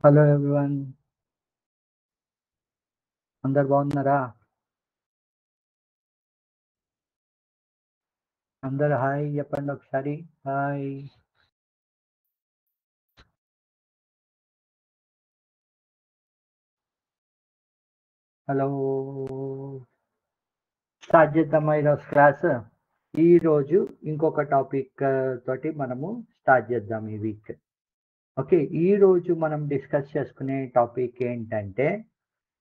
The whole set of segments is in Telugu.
హలో ఎవ్రీవన్, అందరు బాగున్నారా? అందరు హాయ్ చెప్పండి ఒకసారి. హాయ్. హలో. స్టార్ట్ చేద్దామా ఈరోజు క్లాస్? ఈరోజు ఇంకొక టాపిక్ తోటి మనము స్టార్ట్ చేద్దాం ఈ వీక్. ఓకే, ఈరోజు మనం డిస్కస్ చేసుకునే టాపిక్ ఏంటంటే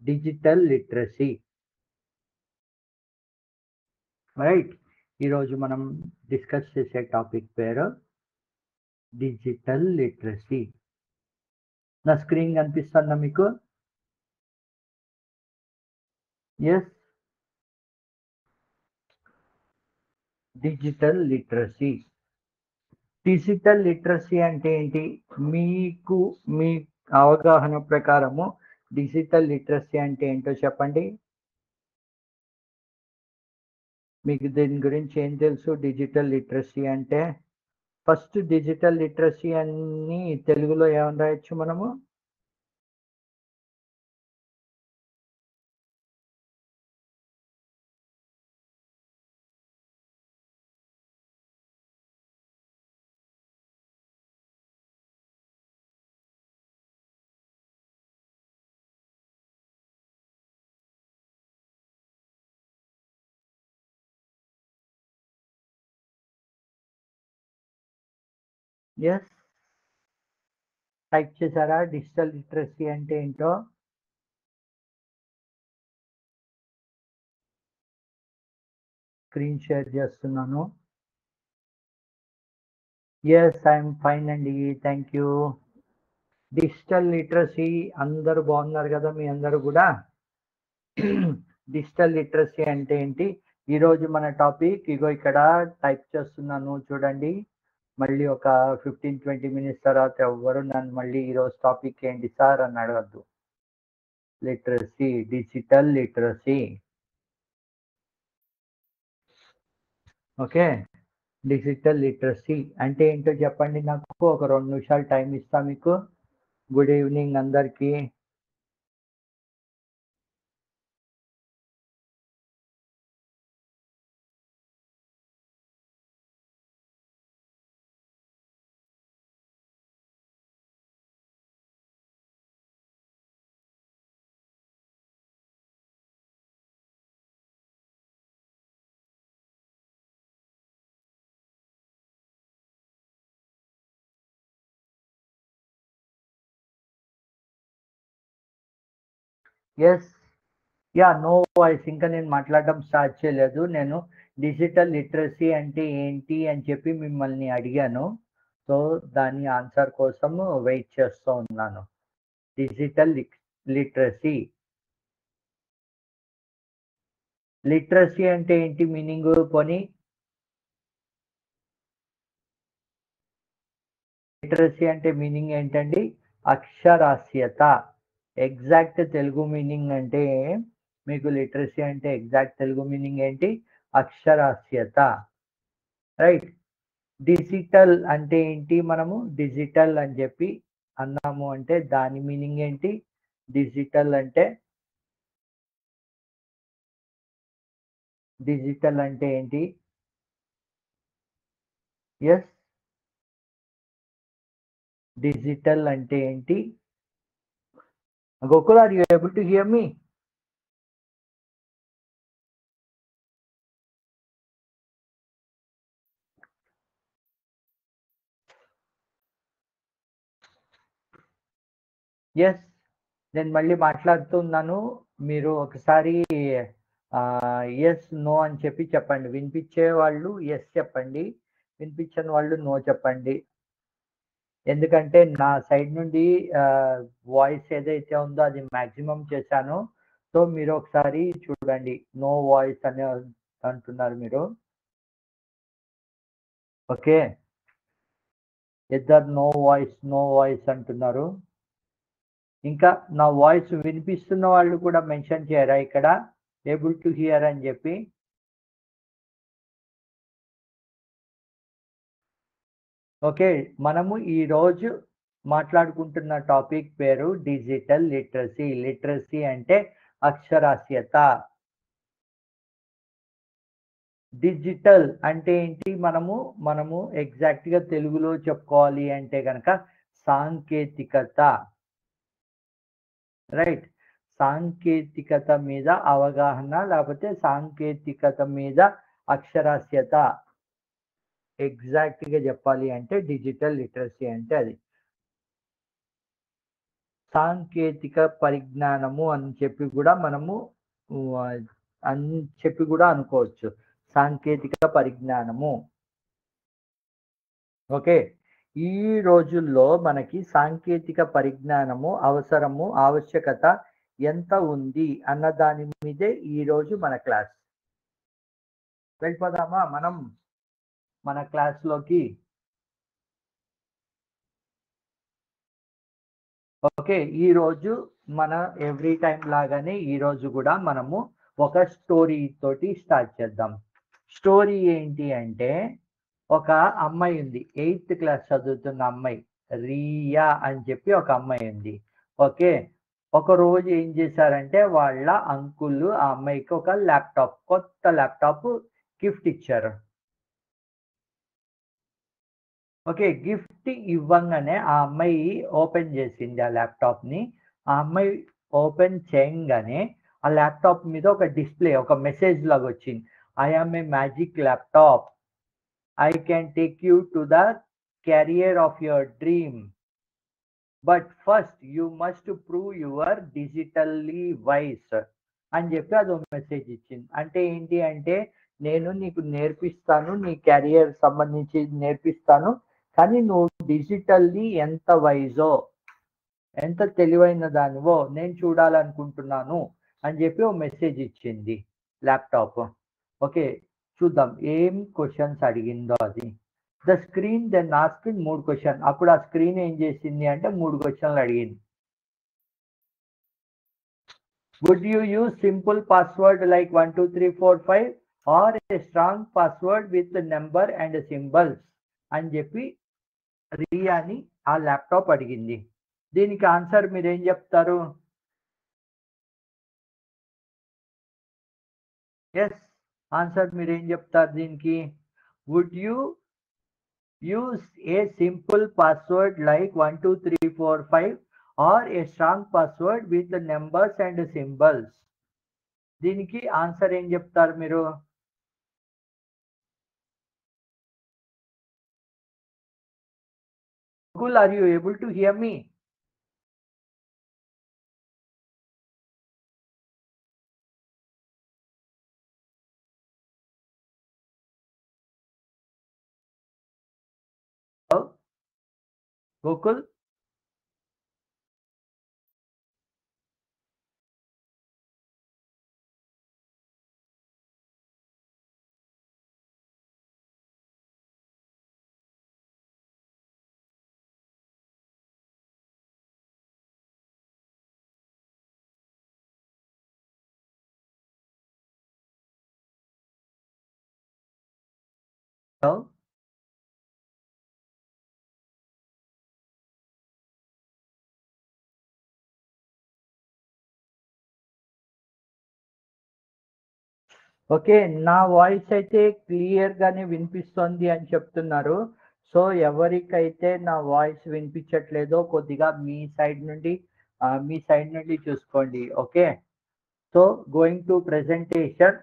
డిజిటల్ లిటరసీ. రైట్, ఈరోజు మనం డిస్కస్ చేసే టాపిక్ పేరు డిజిటల్ లిటరసీ. నా స్క్రీన్ కనిపిస్తుందా మీకు? Yes. Digital literacy. Digital literacy అంటే ఏంటి? మీకు మీ అవగాహన ప్రకారము డిజిటల్ లిటరసీ అంటే ఏంటో చెప్పండి. మీకు దీని గురించి ఏం తెలుసు? డిజిటల్ లిటరసీ అంటే ఫస్ట్ డిజిటల్ లిటరసీ అని తెలుగులో ఏమని రాయొచ్చు మనము? ఎస్, టైప్ చేశారా డిజిటల్ లిటరసీ అంటే ఏంటో? స్క్రీన్ షేర్ చేస్తున్నాను. ఎస్, ఐఎమ్ ఫైన్ అండి, థ్యాంక్ యూ. డిజిటల్ లిటరసీ, అందరూ బాగున్నారు కదా మీ అందరూ కూడా? డిజిటల్ లిటరసీ అంటే ఏంటి? ఈరోజు మన టాపిక్ ఇగో ఇక్కడ టైప్ చేస్తున్నాను చూడండి. మళ్ళీ ఒక 15-20 మినిట్స్ తర్వాత ఎవ్వరు నన్ను మళ్ళీ ఈరోజు టాపిక్ ఏంటి సార్ అని అడగద్దు. Literacy, digital literacy. Okay, digital literacy అంటే ఏంటో చెప్పండి నాకు. ఒక 2 నిమిషాలు టైం ఇస్తా మీకు. గుడ్ ఈవినింగ్ అందరికీ. Yes, yeah, no voice. ఇంకా నేను మాట్లాడడం స్టార్ట్ చేయలేదు. నేను డిజిటల్ లిటరసీ అంటే ఏంటి అని చెప్పి మిమ్మల్ని అడిగాను. సో దాని ఆన్సర్ కోసం వెయిట్ చేస్తూ ఉన్నాను. Digital literacy. లిటరసీ అంటే ఏంటి మీనింగ్ పోనీ? లిటరసీ అంటే మీనింగ్ ఏంటండి? అక్షరాస్యత. ఎగ్జాక్ట్ తెలుగు మీనింగ్ అంటే మీకు లిటరసీ అంటే ఎగ్జాక్ట్ తెలుగు మీనింగ్ ఏంటి? అక్షరాస్యత. రైట్. డిజిటల్ అంటే ఏంటి? మనము డిజిటల్ అని చెప్పి అన్నాము అంటే దాని మీనింగ్ ఏంటి? డిజిటల్ అంటే ఏంటి? ఎస్, డిజిటల్ అంటే ఏంటి? Gokul, are you able to hear me? Yes, నేను మళ్ళీ మాట్లాడుతున్నాను. మీరు ఒకసారి ఎస్ నో అని చెప్పి చెప్పండి. వినిపించే వాళ్ళు ఎస్ చెప్పండి, వినిపించని వాళ్ళు నో చెప్పండి. ఎందుకంటే నా సైడ్ నుండి వాయిస్ ఏదైతే ఉందో అది మాక్సిమం చేశాను. సో మీరు ఒకసారి చూడండి. నో వాయిస్ అని అంటున్నారు మీరు. ఓకే, ఇద్దరు నో వాయిస్ అంటున్నారు. ఇంకా నా వాయిస్ వినిపిస్తున్న వాళ్ళు కూడా మెన్షన్ చేయరా ఇక్కడ ఏబుల్ టు హియర్ అని చెప్పి? ఓకే, మనము ఈరోజు మాట్లాడుకుంటున్న టాపిక్ పేరు డిజిటల్ లిటరసీ. లిటరసీ అంటే అక్షరాస్యత. డిజిటల్ అంటే ఏంటి? మనము ఎగ్జాక్ట్‌గా తెలుగులో చెప్పుకోవాలి అంటే గనక సాంకేతికత. రైట్. సాంకేతికత మీద అవగాహన లేకపోతే సాంకేతికత మీద అక్షరాస్యత. ఎగ్జాక్ట్‌గా చెప్పాలి అంటే డిజిటల్ లిటరసీ అంటే అది. సాంకేతిక పరిజ్ఞానము అని చెప్పి కూడా మనము అని చెప్పి కూడా అనుకోవచ్చు. సాంకేతిక పరిజ్ఞానము. ఓకే. ఈ రోజుల్లో మనకి సాంకేతిక పరిజ్ఞానము అవసరము, ఆవశ్యకత ఎంత ఉంది అన్న దాని మీదే ఈరోజు మన క్లాస్. వెళ్ళిపోదామా మనం మన క్లాస్‌లోకి? ఓకే. ఈరోజు మన ఎవ్రీ టైమ్ లాగానే ఈరోజు కూడా మనము ఒక స్టోరీ తోటి స్టార్ట్ చేద్దాం. స్టోరీ ఏంటి అంటే, ఒక అమ్మాయి ఉంది. 8th క్లాస్ చదువుతున్న అమ్మాయి. రియా అని చెప్పి ఒక అమ్మాయి ఉంది. ఓకే. ఒకరోజు ఏం చేశారంటే వాళ్ళ అంకుల్ ఆ అమ్మాయికి ఒక ల్యాప్‌టాప్, కొత్త ల్యాప్‌టాప్ గిఫ్ట్ ఇచ్చారు. ఓకే. గిఫ్ట్ ఇవ్వంగానే ఆ అమ్మాయి ఓపెన్ చేసింది ఆ ల్యాప్‌టాప్‌ని. ఆ అమ్మాయి ఓపెన్ చేయంగానే ఆ ల్యాప్‌టాప్ మీద ఒక డిస్‌ప్లే, ఒక మెసేజ్ లాగొచ్చింది. I am a magic laptop. I can take you to the career of your dream. But first you must prove your digitally wise అని చెప్పి అదో మెసేజ్ ఇచ్చింది. అంటే ఏంటి అంటే, నేను నీకు నేర్పిస్తాను, నీ కెరియర్ సంబంధించి నేర్పిస్తాను. కానీ నువ్వు డిజిటల్లీ ఎంత వైజో, ఎంత తెలివైన దానివో నేను చూడాలనుకుంటున్నాను అని చెప్పి ఓ మెసేజ్ ఇచ్చింది ల్యాప్‌టాప్. ఓకే. చూద్దాం ఏం క్వెషన్స్ అడిగిందో అది. The screen then asked 3 question. అప్పుడు ఆ స్క్రీన్ ఏం చేసింది అంటే 3 క్వెషన్‌లు అడిగింది. Would you use simple password like 1, 2, 3, 4, 5 or a strong password with number and symbols అని చెప్పి రియాని ఆ ల్యాప్‌టాప్ అడిగింది. దీనికి ఆన్సర్ మీరేం చెప్తారు? యెస్. ఆన్సర్ మీరేం చెప్తారు దీనికి? Would you use a simple password like 1, 2, 3, 4, 5 or a strong password with numbers and symbols? దీనికి ఆన్సర్ ఏం చెప్తారు మీరు? Gokul, are you able to hear me? Hello? Gokul? Hello? Okay. నా వాయిస్ అయితే క్లియర్‌గానే వినిపిస్తోంది అని చెప్తున్నారు. సో, ఎవరికైతే నా వాయిస్ వినిపించట్లేదో కొద్దిగా మీ సైడ్ నుండి చూసుకోండి. Okay. So, going to presentation.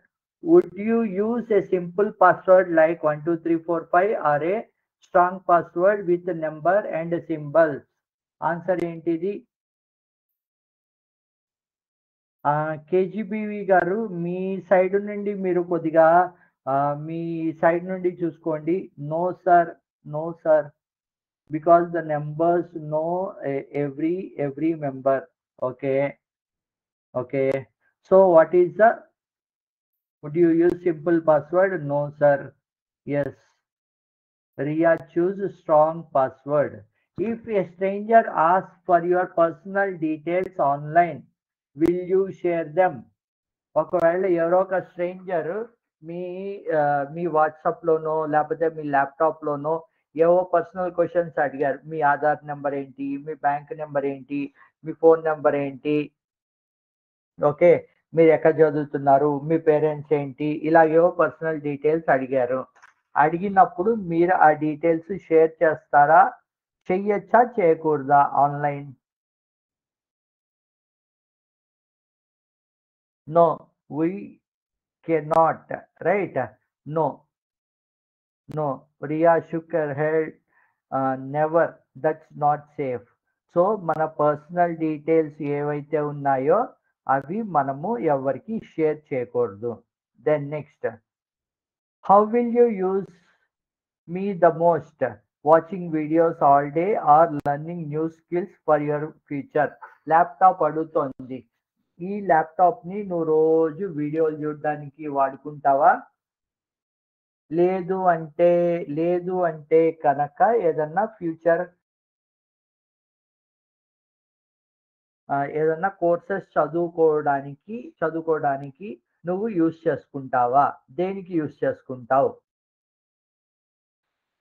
Would you use a simple password like 1, 2, 3, 4, 5 or a strong password with number and symbols? Answer ఏంటిది? కేజీబీవి గారు, మీ సైడ్ నుండి మీరు కొద్దిగా మీ సైడ్ నుండి చూసుకోండి. No sir, no sir. Because the numbers no every member. Okay. Okay. So what is the would you use simple password? No sir. Yes. Ria, choose strong password. If a stranger asks for your personal details online, will you share them? ఒకవేళ ఎవరో ఒక స్ట్రేంజర్ మీ మీ వాట్సాప్‌లోనో లేకపోతే మీ ల్యాప్‌టాప్‌లోనో ఏవో పర్సనల్ క్వశ్చన్స్ అడిగారు. మీ ఆధార్ నెంబర్ ఏంటి, మీ బ్యాంక్ నెంబర్ ఏంటి, మీ ఫోన్ నెంబర్ ఏంటి, ఓకే, మీరు ఎక్కడ చదువుతున్నారు, మీ పేరెంట్స్ ఏంటి, ఇలాగేవో పర్సనల్ డీటెయిల్స్ అడిగారు. అడిగినప్పుడు మీరు ఆ డీటెయిల్స్ షేర్ చేస్తారా, చెయ్యొచ్చా, చేయకూడదా online? No, we cannot, right? No, no. Riya shook her head. Never. That's not safe. So మన పర్సనల్ డీటెయిల్స్ ఏవైతే ఉన్నాయో అవి మనము ఎవరికి షేర్ చేయకూడదు. Then next, how will you use me the most? Watching videos all day or learning new skills for your future? Laptop అడుగుతోంది, ఈ ల్యాప్టాప్ని నువ్వు రోజు వీడియోలు చూడడానికి వాడుకుంటావా? లేదు అంటే కనుక ఏదన్నా ఫ్యూచర్ ఏదన్నా కోర్సెస్ చదువుకోవడానికి నువ్వు యూజ్ చేసుకుంటావా? దేనికి యూజ్ చేసుకుంటావు?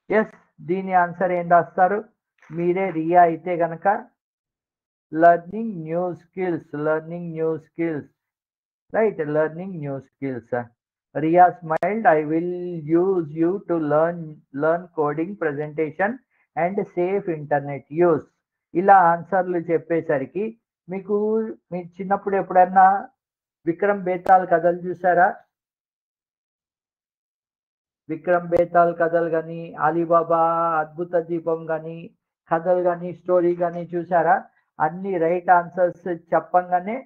ఎస్, దీని ఆన్సర్ ఏం రాస్తారు? మీరే రియా అయితే గనక learning new skills, right, learning new skills. Ria smiled, I will use you to learn coding, presentation and safe internet use. ఇలా ఆన్సర్లు చెప్పేసరికి మీకు మీ చిన్నప్పుడు ఎప్పుడన్నా విక్రమ్ బేతాల్ కథలు చూసారా? విక్రమ్ బేతాల్ కథలు కానీ, అలీబాబా అద్భుత దీపం కానీ, కథలు కానీ, స్టోరీ కానీ చూసారా? అన్ని రైట్ ఆన్సర్స్ చెప్పంగానే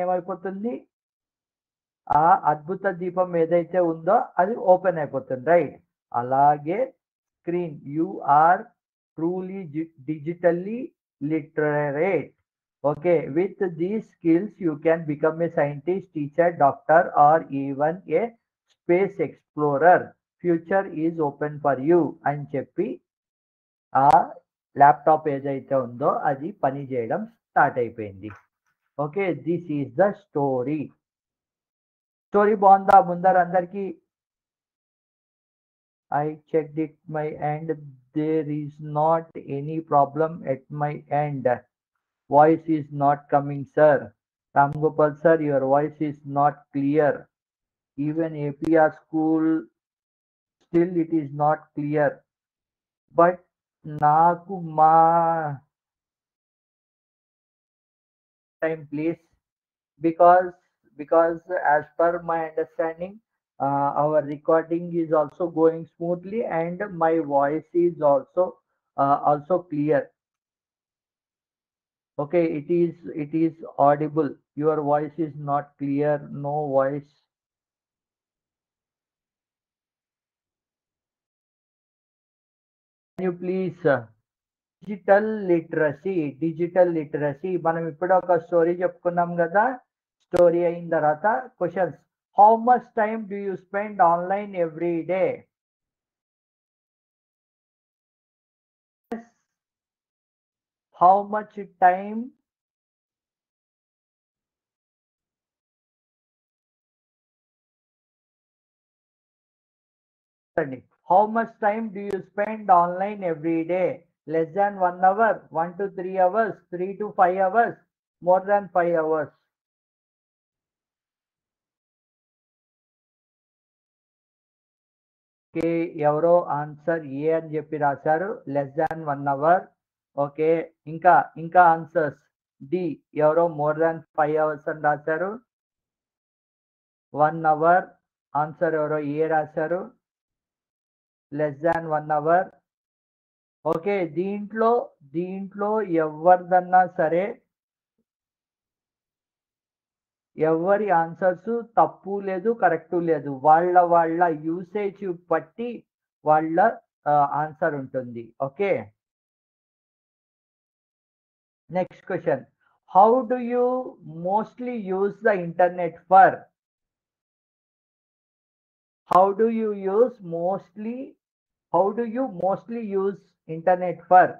ఏమైపోతుంది? ఆ అద్భుత దీపం ఏదైతే ఉందో అది ఓపెన్ అయిపోతుంది, రైట్? అలాగే screen, you are truly digitally literate. Okay, with these skills, you can become a scientist, teacher, doctor, or even a space explorer. Future is open for you అని చెప్పి ఆ ల్యాప్టాప్ ఏదైతే ఉందో అది పని చేయడం స్టార్ట్ అయిపోయింది. Okay, this is the story. Story బాగుందా ముందర అందరికి? I checked it my end. There is not any problem at my end. Voice is not coming, sir. Ram Gopal sir, your voice is not clear. Even APR school, still it is not clear. But Naku ma time please, because as per my understanding, our recording is also going smoothly and my voice is also clear. Okay, it is audible. Your voice is not clear. No voice. Can you please digital literacy మనం ఇప్పుడు ఒక స్టోరీ చెప్పుకున్నాం కదా. స్టోరీ అయిన తర్వాత questions. How much time do you spend online every day? How much time how much time do you spend online every day? Less than 1 hour, 1 to 3 hours, 3 to 5 hours, more than 5 hours. Okay, ఎవరో ఆన్సర్ ఏ అని చెప్పి రాశారు, లెస్ దాన్ 1 అవర్. ఓకే, ఇంకా ఆన్సర్స్ డి, ఎవరో మోర్ దాన్ 5 అవర్స్ అని రాశారు. 1 అవర్ ఆన్సర్ ఎవరో ఏ రాశారు, లెస్ దాన్ 1 అవర్. ఓకే, దీంట్లో ఎవరిదన్నా సరే, ఎవరి ఆన్సర్స్ తప్పు లేదు, కరెక్ట్ లేదు. వాళ్ళ యూసేజ్ బట్టి వాళ్ళ ఆన్సర్ ఉంటుంది. Okay, next question. How do you mostly use the internet for? How do you mostly use internet for?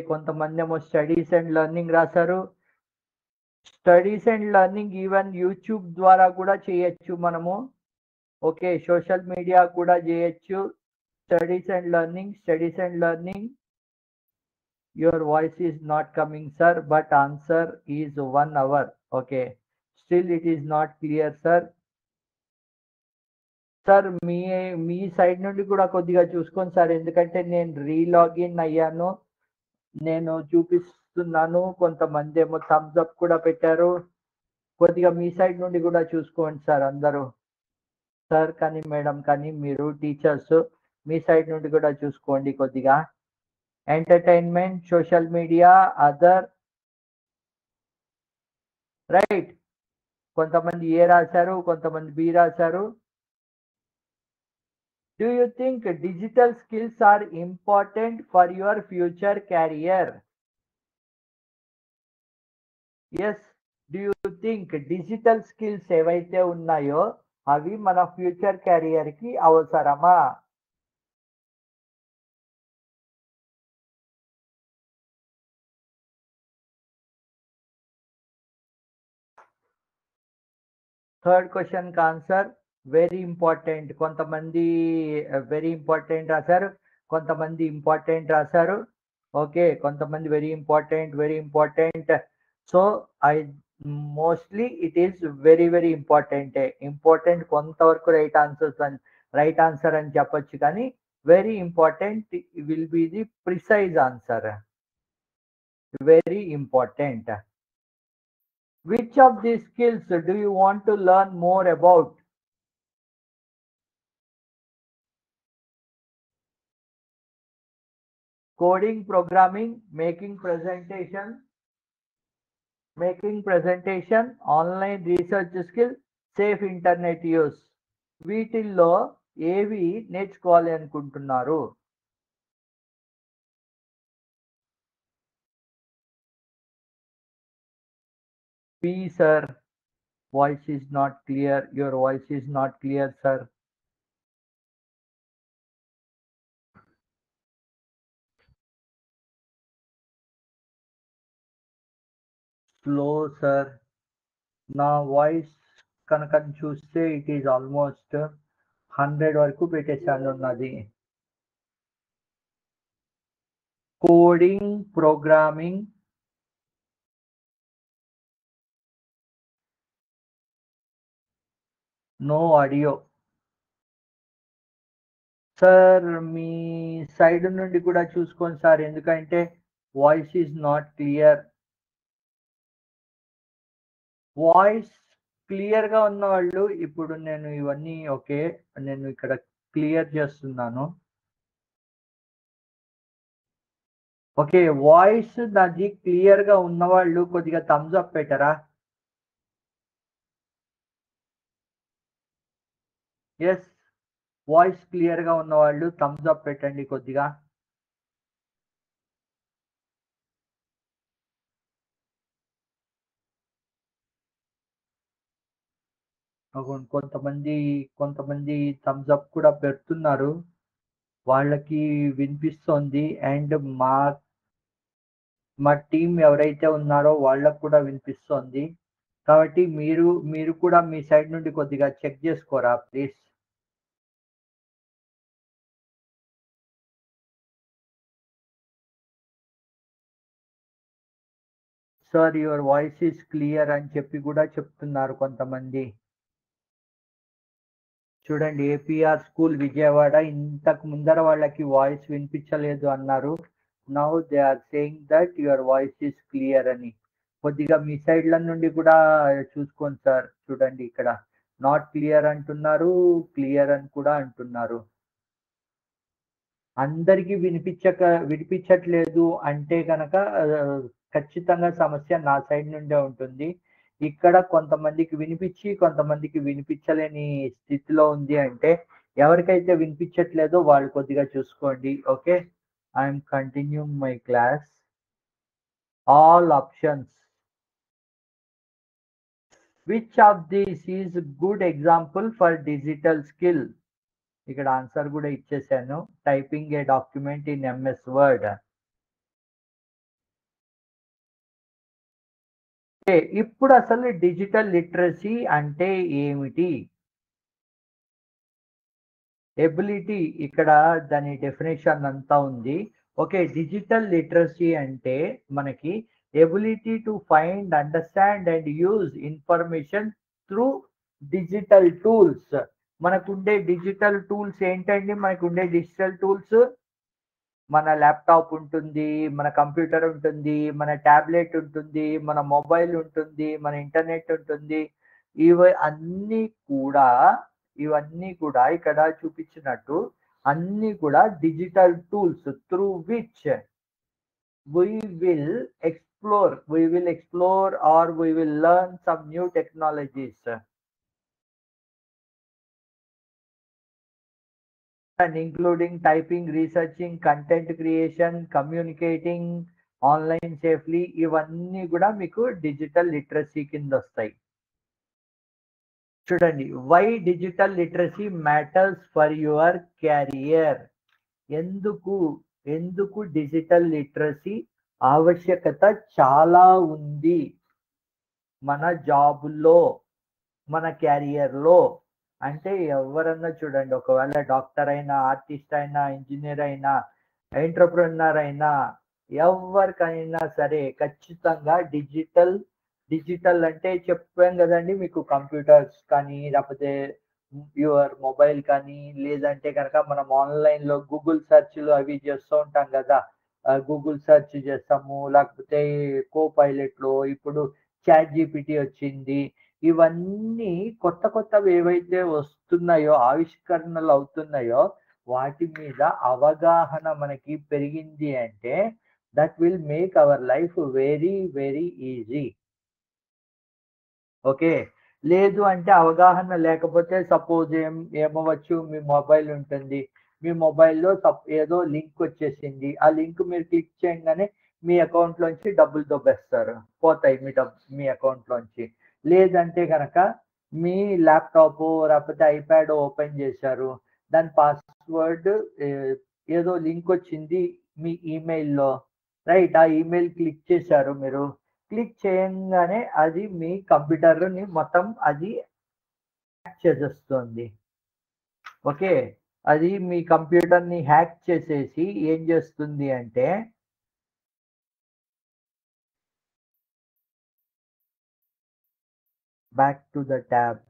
కొంతమంది ఏమో స్టడీస్ అండ్ లెర్నింగ్ రాశారు. Studies and learning even YouTube ద్వారా కూడా చేయొచ్చు మనము. ఓకే, సోషల్ మీడియా కూడా చేయొచ్చు. Studies and learning. Your voice is not coming sir, but answer is 1 hour. Okay, still it is not clear sir. Sir మీ మీ సైడ్ నుండి కూడా కొద్దిగా చూసుకోండి సార్, ఎందుకంటే నేను రీలాగిన్ అయ్యాను. నేను చూపిస్తున్నాను, కొంతమంది ఏమో థమ్స్ అప్ కూడా పెట్టారు. కొద్దిగా మీ సైడ్ నుండి కూడా చూసుకోండి సార్ అందరూ. సార్ కానీ మేడం కానీ మీరు టీచర్స్, మీ సైడ్ నుండి కూడా చూసుకోండి కొద్దిగా. Entertainment, social media, other. Right, కొంతమంది ఏ రాశారు, కొంతమంది బి రాశారు. Do you think digital skills are important for your future career? Yes. Do you think digital skills ఏవైతే ఉన్నాయో అవి మన ఫ్యూచర్ కెరియర్ కి అవసరమా? థర్డ్ క్వశ్చన్ కి ఆన్సర్ వెరీ ఇంపార్టెంట్. కొంతమంది వెరీ ఇంపార్టెంట్ రాశారు, కొంతమంది ఇంపార్టెంట్ రాశారు. ఓకే, కొంతమంది very important. So I mostly it is very important. Important కొంతవరకు రైట్ ఆన్సర్ అని చెప్పొచ్చు, కానీ very important will be the precise answer. Very important. Which of these skills do you want to learn more about? Coding, programming, making presentation, online research skill, safe internet use. వీటిల్లో ఏవి నేర్చుకోవాలి అనుకుంటున్నారు? P sir, voice is not clear. Your voice is not clear, sir. Slow, sir. నా వాయిస్ కనుక చూస్తే ఇట్ ఈస్ ఆల్మోస్ట్ 100 వరకు పెట్టేశాను ఉన్నది. Coding, programming, no audio. Sir మీ సైడ్ నుండి కూడా చూసుకోండి సార్, ఎందుకంటే voice is not clear. Voice clear గా ఉన్న వాళ్ళు ఇప్పుడు నేను ఇవన్నీ ఓకే, నేను ఇక్కడ క్లియర్ చేస్తున్నాను. ఓకే, వాయిస్ నాది క్లియర్ గా ఉన్న వాళ్ళు కొద్దిగా థమ్స్ అప్ పెట్టరా? ఎస్, వాయిస్ క్లియర్ గా ఉన్న వాళ్ళు థమ్స్ అప్ పెట్టండి కొద్దిగా. కొంతమంది థమ్స్ అప్ కూడా పెడుతున్నారు, వాళ్ళకి వినిపిస్తోంది. అండ్ మా టీం ఎవరైతే ఉన్నారో వాళ్ళకు కూడా వినిపిస్తోంది. కాబట్టి మీరు కూడా మీ సైడ్ నుండి కొద్దిగా చెక్ చేసుకోరా please. Sir your voice is clear అని చెప్పి కూడా చెప్తున్నారు కొంతమంది. చూడండి, ఏపీఆర్ స్కూల్ విజయవాడ ఇంతకు ముందర వాళ్ళకి వాయిస్ వినిపించలేదు అన్నారు. Now they are saying that your voice is clear అని. కొద్దిగా మీ సైడ్ల నుండి కూడా చూసుకోండి సార్. చూడండి, ఇక్కడ నాట్ క్లియర్ అంటున్నారు, క్లియర్ అని కూడా అంటున్నారు. అందరికీ వినిపించట్లేదు అంటే కనుక ఖచ్చితంగా సమస్య నా సైడ్ నుండే ఉంటుంది. ఇక్కడ కొంతమందికి వినిపించి కొంతమందికి వినిపించలేని స్థితిలో ఉంది అంటే ఎవరికైతే వినిపించట్లేదో వాళ్ళు కొద్దిగా చూసుకోండి. Okay, I'm continuing my class. All options. Which of this is good example for digital skill? ఇక్కడ ఆన్సర్ కూడా ఇచ్చేసాను. Typing A document in MS word. ఇప్పుడు అసలు డిజిటల్ లిటరసీ అంటే ఏమిటి? ఎబిలిటీ ఇక్కడ దాని డెఫినిషన్ అంతా ఉంది. ఓకే. డిజిటల్ లిటరసీ అంటే మనకి ability to find, understand and use information through digital tools. మనకుండే డిజిటల్ టూల్స్ ఏంటండి? మనకుండే డిజిటల్ టూల్స్ మన ల్యాప్‌టాప్ ఉంటుంది, మన కంప్యూటర్ ఉంటుంది, మన టాబ్లెట్ ఉంటుంది, మన మొబైల్ ఉంటుంది, మన ఇంటర్నెట్ ఉంటుంది. ఇవి అన్నీ కూడా ఇవన్నీ కూడా ఇక్కడ చూపించినట్టు అన్నీ కూడా digital tools through which we we will explore or we will learn some new technologies. And including typing, researching, content creation, communicating online safely, ఇవన్నీ కూడా మీకు డిజిటల్ లిటరసీ కింద వస్తాయి. చూడండి, why digital literacy matters for your career. ఎందుకు ఎందుకు డిజిటల్ లిటరసీ ఆవశ్యకత చాలా ఉంది మన జాబుల్లో, మన క్యారియర్‌లో. అంటే ఎవరన్నా చూడండి, ఒకవేళ డాక్టర్ అయినా, ఆర్టిస్ట్ అయినా, ఇంజినీర్ అయినా, ఎంటర్‌ప్రెన్యూర్ అయినా, ఎవ్వరికైనా సరే ఖచ్చితంగా డిజిటల్ అంటే చెప్పాం గదండీ మీకు, కంప్యూటర్స్ కానీ, లేపోతే యువర్ మొబైల్ కానీ, లేదంటే గనక మనం ఆన్‌లైన్‌లో గూగుల్ సెర్చ్‌లు అవి చేస్తూ ఉంటాం గదా! గూగుల్ సెర్చ్ చేస్తాము. లేకపోతే కోపైలట్‌లో ఇప్పుడు చాట్ జీపీటీ వచ్చింది. ఇవన్నీ కొత్తవి ఏవైతే వస్తున్నాయో, ఆవిష్కరణలు అవుతున్నాయో, వాటి మీద అవగాహన మనకి పెరిగింది అంటే, that will make our life very, very easy. Okay. లేదు అంటే అవగాహన లేకపోతే సపోజ్ ఏమవ్వచ్చు, మీ మొబైల్ ఉంటుంది. మీ మొబైల్‌లో ఏదో లింక్ వచ్చేసింది. ఆ లింక్ మీరు క్లిక్ చేయంగానే మీ అకౌంట్‌లోంచి డబ్బులు దొబ్బేస్తారు. పోతాయి మీ అకౌంట్‌లోంచి. లేదంటే గనక మీ ల్యాప్‌టాపో లేకపోతే ఐప్యాడో ఓపెన్ చేశారు. దాని పాస్వర్డ్ ఏ ఏదో లింక్ వచ్చింది మీ ఈమెయిల్‌లో. రైట్. ఆ ఈమెయిల్ క్లిక్ చేశారు మీరు. క్లిక్ చేయంగానే అది మీ కంప్యూటర్‌ని మొత్తం అది హ్యాక్ చేసేస్తుంది. ఓకే. అది మీ కంప్యూటర్‌ని హ్యాక్ చేసేసి ఏం చేస్తుంది అంటే, back to the tab.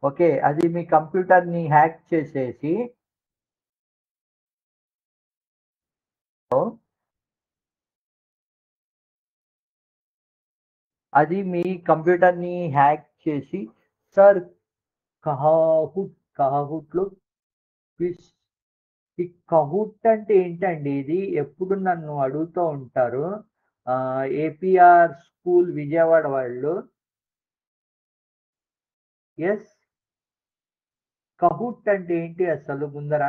Okay. అది మీ కంప్యూటర్‌ని హ్యాక్ చేసేసి అది మీ కంప్యూటర్‌ని హ్యాక్ చేసి, సార్ కహాహుట్‌లో క్విజ్. ఈ కహూట్ అంటే ఏంటండి ఇది? ఎప్పుడు నన్ను అడుగుతూ ఉంటారు. ఏపీఆర్ స్కూల్ విజయవాడ వాళ్ళు. యెస్. కహూట్ అంటే ఏంటి అసలు ముందర?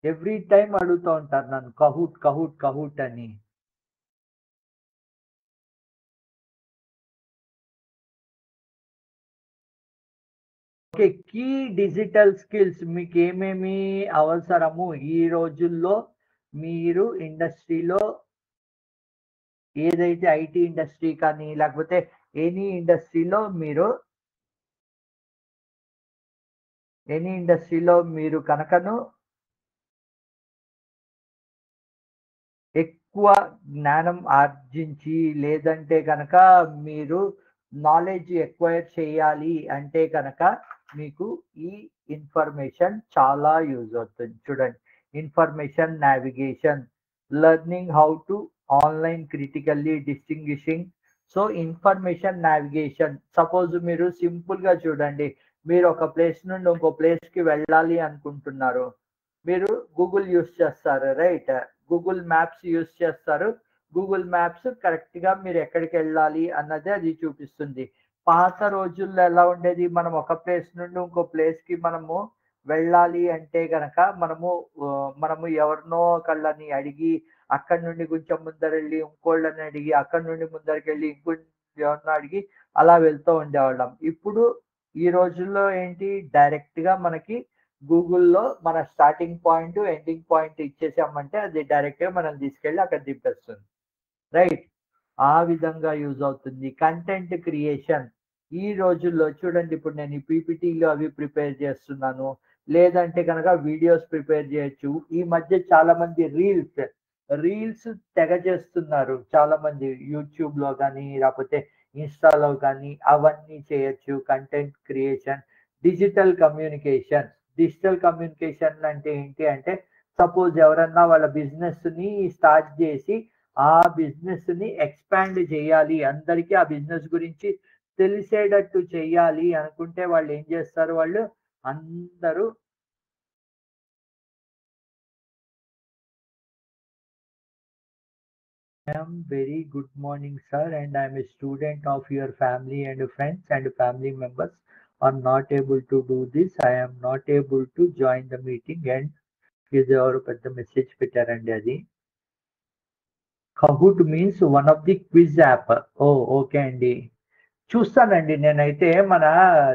ఎవ్రీ టైమ్ అడుగుతూ ఉంటారు నన్ను కహూట్ అని. ఓకే. కీ డిజిటల్ స్కిల్స్ మీకేమేమి అవసరము ఈ రోజుల్లో మీరు ఇండస్ట్రీలో, ఏదైతే ఐటీ ఇండస్ట్రీ కానీ, లేకపోతే ఎనీ ఇండస్ట్రీలో మీరు కనుకను ఎక్కువ జ్ఞానం ఆర్జించి, లేదంటే గనక మీరు నాలెడ్జ్ ఎక్వైర్ చేయాలి అంటే గనక మీకు ఈ ఇన్ఫర్మేషన్ చాలా యూజ్ అవుతుంది. చూడండి, information navigation, learning how to online critically distinguishing. So, information navigation, suppose మీరు సింపుల్‌గా చూడండి. మీరు ఒక ప్లేస్ నుండి ఇంకో ప్లేస్‌కి వెళ్ళాలి అనుకుంటున్నారు. మీరు గూగుల్ యూజ్ చేస్తారు. రైట్. గూగుల్ మ్యాప్స్ యూజ్ చేస్తారు. గూగుల్ మ్యాప్స్ కరెక్ట్‌గా మీరు ఎక్కడికెళ్ళాలి అన్నది అది చూపిస్తుంది. పాత రోజుల్లో ఎలా ఉండేది? మనం ఒక ప్లేస్ నుండి ఇంకో ప్లేస్‌కి మనము వెళ్ళాలి అంటే గనక మనము ఎవరినో ఒకళ్ళని అడిగి, అక్కడి నుండి కొంచెం ముందరెళ్ళి ఇంకోళ్ళని అడిగి, అక్కడి నుండి ముందరికెళ్ళి ఎవరినో అడిగి అలా వెళ్తూ ఉండేవాళ్ళం. ఇప్పుడు ఈ రోజుల్లో ఏంటి, డైరెక్ట్‌గా మనకి గూగుల్‌లో మన స్టార్టింగ్ పాయింట్, ఎండింగ్ పాయింట్ ఇచ్చేసామంటే అది డైరెక్ట్‌గా మనం తీసుకెళ్ళి అక్కడ దింపేస్తుంది. రైట్. ఆ విధంగా యూజ్ అవుతుంది. కంటెంట్ క్రియేషన్ ఈ రోజుల్లో చూడండి ఇప్పుడు నేను ఈ పీపీటీలు అవి ప్రిపేర్ చేస్తున్నాను. లేదంటే గనక వీడియోస్ ప్రిపేర్ చేయొచ్చు. ఈ మధ్య చాలా మంది రీల్స్ తెగ చేస్తున్నారు. చాలా మంది యూట్యూబ్‌లో గాని, లేపోతే ఇన్‌స్టాలో గాని అవన్నీ చేయొచ్చు. Content creation, digital communication. Digital communication అంటే ఏంటి అంటే సపోజ్ ఎవరన్నా వాళ్ళ బిజినెస్‌ని స్టార్ట్ చేసి ఆ బిజినెస్‌ని ఎక్స్‌పాండ్ చేయాలి. అందరికీ ఆ బిజినెస్ గురించి తెలిసేటట్టు చెయ్యాలి అనుకుంటే వాళ్ళేం జేస్తారు వాళ్ళు అందరూ very good morning, sir, and I am a student of your family and friends and family members are not able to do this. I am not able to join the meeting and ఇది ఎవరో పెద్ద మెసేజ్ పెట్టారండి అది. Kahoot means one of the quiz app. Oh! Okay అండి. చూస్తానండి నేనైతే మన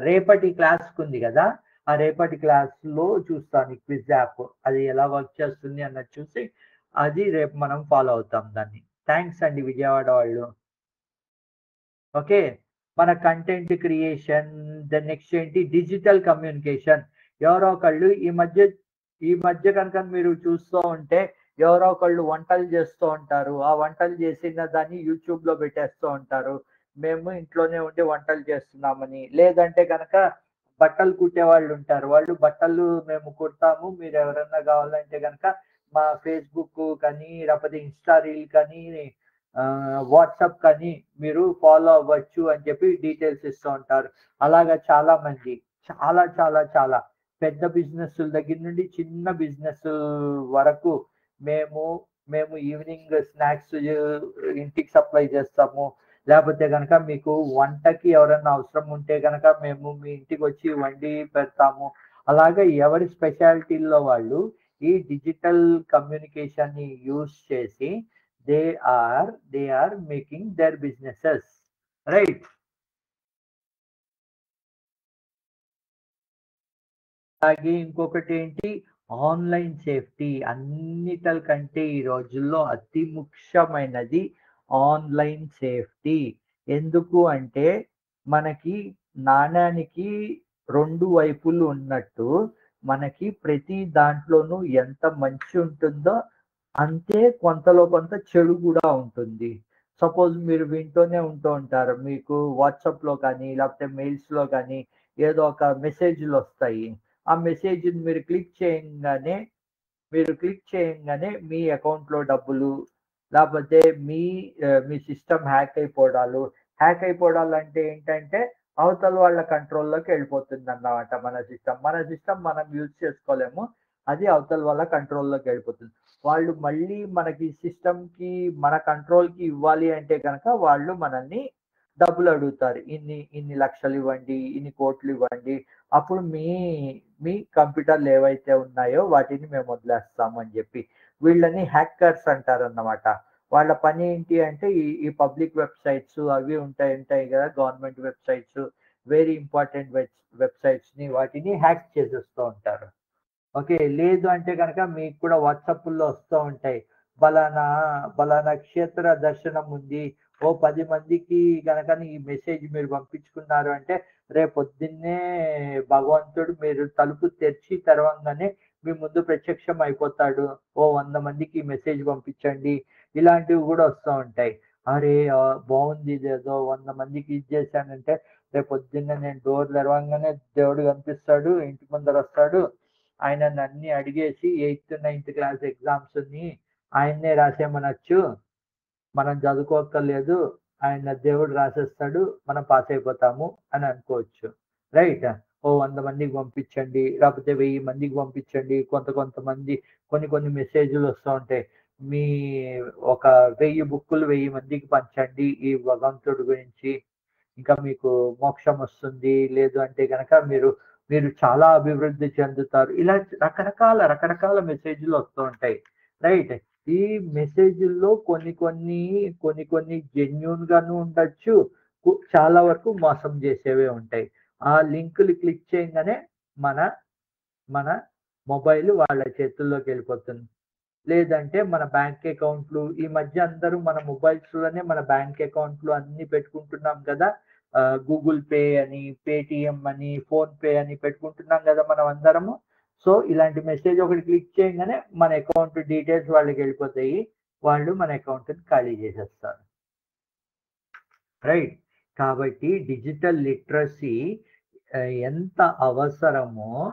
రేపటి క్లాస్‌కుంది గదా! ఆ రేపటి క్లాస్‌లో చూస్తాను ఈ క్విజ్ యాప్. అది ఎలా వర్క్ చేస్తుంది అన్నది చూసి, అది రేపు మనం ఫాలో అవుతాం దాన్ని. థాంక్స్ అండి విజయవాడ వాళ్ళు. ఓకే. మన కంటెంట్ క్రియేషన్, నెక్స్ట్ ఏంటి డిజిటల్ కమ్యూనికేషన్. ఎవరో ఒకళ్ళు ఈ మధ్య గనుక మీరు చూస్తూ ఉంటే ఎవరో ఒకళ్ళు వంటలు చేస్తూ ఉంటారు. ఆ వంటలు చేసిన దాన్ని యూట్యూబ్‌లో పెట్టేస్తూ ఉంటారు. మేము ఇంట్లోనే ఉండి వంటలు చేస్తున్నామని. లేదంటే గనక బట్టలు కుట్టేవాళ్ళుంటారు. వాళ్ళు బట్టలు మేము కుడతాము. మీరెవరన్నా కావాలంటే గనక మా ఫేస్‌బుక్ కానీ, లేకపోతే ఇన్‌స్టా రీల్ కానీ వాట్సాప్ కానీ మీరు ఫాలో అవ్వచ్చు అని చెప్పి డీటెయిల్స్ ఇస్తూ ఉంటారు. అలాగా చాలా మంది చాలా, చాలా, చాలా పెద్ద బిజినెస్‌ల దగ్గర నుండి చిన్న బిజినెస్ వరకు మేము, మేము ఈవినింగ్ స్నాక్స్ ఇంటికి సప్లై చేస్తాము. లేపోతే గనక మీకు వంటకి ఎవరన్నా అవసరం ఉంటే గనక మేము మీ ఇంటికొచ్చి వండి పెడతాము. అలాగా ఎవరి స్పెషాలిటీల్లో వాళ్ళు ఈ డిజిటల్ కమ్యూనికేషన్‌ని యూజ్ చేసి they are making their businesses, right? అలాగే ఇంకొకటేంటి ఆన్‌లైన్ సేఫ్టీ. అన్నిటికంటే ఈ రోజుల్లో అతి ముఖ్యమైనది ఆన్‌లైన్ సేఫ్టీ. ఎందుకు అంటే మనకి నాణానికి 2 వైపులు ఉన్నట్టు మనకి ప్రతి దాంట్లోనూ ఎంత మంచి ఉంటుందో అంతే కొంతలో కొంత చెడు గూడా ఉంటుంది. సపోజ్ మీరు వింటూనే ఉంటూ ఉంటారు. మీకు వాట్సాప్‌లో కానీ, లేకపోతే మెయిల్స్‌లో గానీ ఏదో ఒక మెసేజ్‌లొస్తాయి. ఆ మెసేజ్‌ని మీరు క్లిక్ చేయంగానే మీ అకౌంట్‌లో డబ్బులు, లేపోతే మీ సిస్టమ్ హ్యాక్ అయిపోవడాలంటే ఏంటంటే, అవతల వాళ్ళ కంట్రోల్‌లోకి ఎళ్ళిపోతుందన్నమాట మన సిస్టమ్ మనం యూజ్ చేసుకోలేము. అది అవతల వాళ్ళ కంట్రోల్‌లోకెళ్ళిపోతుంది. వాళ్ళు మళ్ళీ మనకి సిస్టమ్‌కి మన కంట్రోల్‌కి ఇవ్వాలి అంటే గనక వాళ్ళు మనల్ని డబ్బులడుగుతారు. ఇన్ని లక్షలివ్వండి, ఇన్ని కోట్లివ్వండి. అప్పుడు మీ కంప్యూటర్‌లు ఏవైతే ఉన్నాయో వాటిని మేము వదిలేస్తాము అని జెప్పి. వీళ్ళని హ్యాకర్స్ అంటారన్నమాట. వాళ్ళ పని ఏంటి అంటే ఈ పబ్లిక్ వెబ్‌సైట్స్ అవి ఉంటాయి గదా! గవర్నమెంట్ వెబ్‌సైట్స్, వెరీ ఇంపార్టెంట్ వెబ్‌సైట్స్‌ని వాటిని హ్యాక్ చేసేస్తూ ఉంటారు. ఓకే. లేదు అంటే గనక మీకు కూడా వాట్సాపుల్లో వస్తూ ఉంటాయి. పలానా, పలానా క్షేత్ర దర్శనం ఉంది. ఓ 10 మందికి గనక ఈ మెసేజ్ మీరు పంపించుకున్నారు అంటే, రేపొద్దున్నే భగవంతుడు మీరు తలుపు తెరిచి తెరవంగానే మీ ముందు ప్రత్యక్షం అయిపోతాడు. ఓ 100 మందికి ఈ మెసేజ్ పంపించండి. ఇలాంటివి గూడా వస్తా ఉంటాయి. అరే! బావుంది ఇదేదో 100 మందికి ఇది చేశానంటే, రేపొద్దున్నే నేను డోర్ తెరవంగానే దేవుడు కనిపిస్తాడు. ఇంటి ముందరొస్తాడు. ఆయన నన్ని అడిగేసి 8థ్, 9థ్ క్లాస్ ఎగ్జామ్స్‌ని ఆయన్నే రాసేయమనొచ్చు. మనం చదువుకోక్కర్లేదు. ఆయన దేవుడు రాసేస్తాడు. మనం పాస్ అయిపోతాము అని అనుకోవచ్చు. రైట్? ఓ 100 మందికి పంపించండి. లేకపోతే 1000 మందికి పంపించండి. కొంతమంది కొన్ని మెసేజ్‌లు వస్తా ఉంటాయి. మీ ఒక 1000 బుక్కులు 1000 మందికి పంచండి. ఈ భగవంతుడి గురించి. ఇంకా మీకు మోక్షం వస్తుంది. లేదు అంటే గనక మీరు చాలా అభివృద్ధి చెందుతారు. ఇలా రకరకాల మెసేజ్‌లు వస్తూ ఉంటాయి. రైట్. ఈ మెసేజుల్లో కొన్ని జెన్యూన్‌గాను ఉండొచ్చు. చాలా వరకు మోసం చేసేవే ఉంటాయి. ఆ లింకులు క్లిక్ చేయంగానే మన మన మొబైల్ వాళ్ళ చేతుల్లోకి వెళ్ళిపోతుంది. లేదంటే మన బ్యాంక్ అకౌంట్లు ఈ మధ్య అందరూ మన మొబైల్స్ లోనే మన బ్యాంక్ అకౌంట్లు అన్ని పెట్టుకుంటున్నాం కదా. గూగుల్ పే అని, పేటిఎం అని, ఫోన్ పే అని పెట్టుకుంటున్నాం కదా మనం అందరము. సో ఇలాంటి మెసేజ్ ఒకటి క్లిక్ చేయగానే మన అకౌంట్ డీటెయిల్స్ వాళ్ళకి వెళ్ళిపోతాయి. వాళ్ళు మన అకౌంట్ని ఖాళీ చేసేస్తారు. రైట్. కాబట్టి డిజిటల్ లిటరసీ ఎంత అవసరమో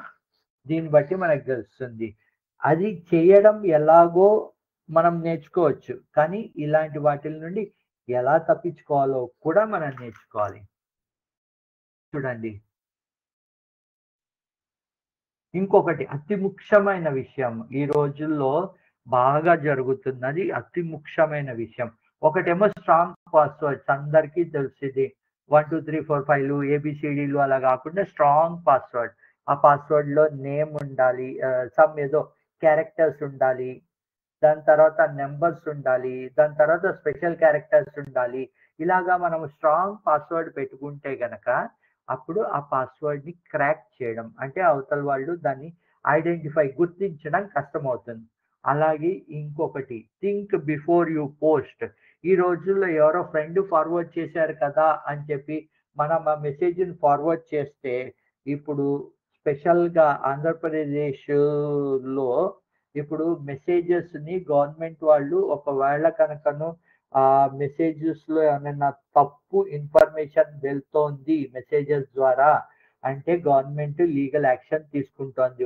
దీన్ని బట్టి మనకు తెలుస్తుంది. అది చేయడం ఎలాగో మనం నేర్చుకోవచ్చు. కానీ ఇలాంటి వాటిల నుండి ఎలా తప్పించుకోవాలో కూడా మనం నేర్చుకోవాలి. చూడండి. ఇంకొకటి అతి ముఖ్యమైన విషయం ఈ రోజుల్లో బాగా జరుగుతున్నది అతి ముఖ్యమైన విషయం. ఒకటేమో స్ట్రాంగ్ పాస్వర్డ్స్ అందరికీ తెలిసింది. 1, 2, 3, 4, 5 ఏబిసిడీలు అలా కాకుండా స్ట్రాంగ్ పాస్వర్డ్. ఆ పాస్వర్డ్‌లో నేమ్ ఉండాలి. సమ్ ఏదో క్యారెక్టర్స్ ఉండాలి. దాని తర్వాత నంబర్స్ ఉండాలి. దాని తర్వాత స్పెషల్ క్యారెక్టర్స్ ఉండాలి. ఇలాగా మనం స్ట్రాంగ్ పాస్వర్డ్ పెట్టుకుంటే గనక అప్పుడు ఆ పాస్వర్డ్‌ని క్రాక్ చేయడం అంటే అవతల వాళ్ళు దాన్ని గుర్తించడం కష్టమవుతుంది. అలాగే ఇంకొకటి థింక్ బిఫోర్ యూ పోస్ట్. ఈ రోజుల్లో ఎవరో ఫ్రెండ్ ఫార్వర్డ్ చేశారు కదా అని చెప్పి మనం ఆ మెసేజ్‌ని ఫార్వర్డ్ చేస్తే ఇప్పుడు స్పెషల్‌గా ఆంధ్రప్రదేశ్‌లో ఇప్పుడు మెసేజెస్‌ని గవర్నమెంట్ వాళ్ళు ఒకవేళ కనుకను మెసేజెస్‌లో ఏమైనా తప్పు ఇన్ఫర్మేషన్ వెళ్తోంది మెసేజెస్ ద్వారా అంటే గవర్నమెంట్ లీగల్ యాక్షన్ తీసుకుంటోంది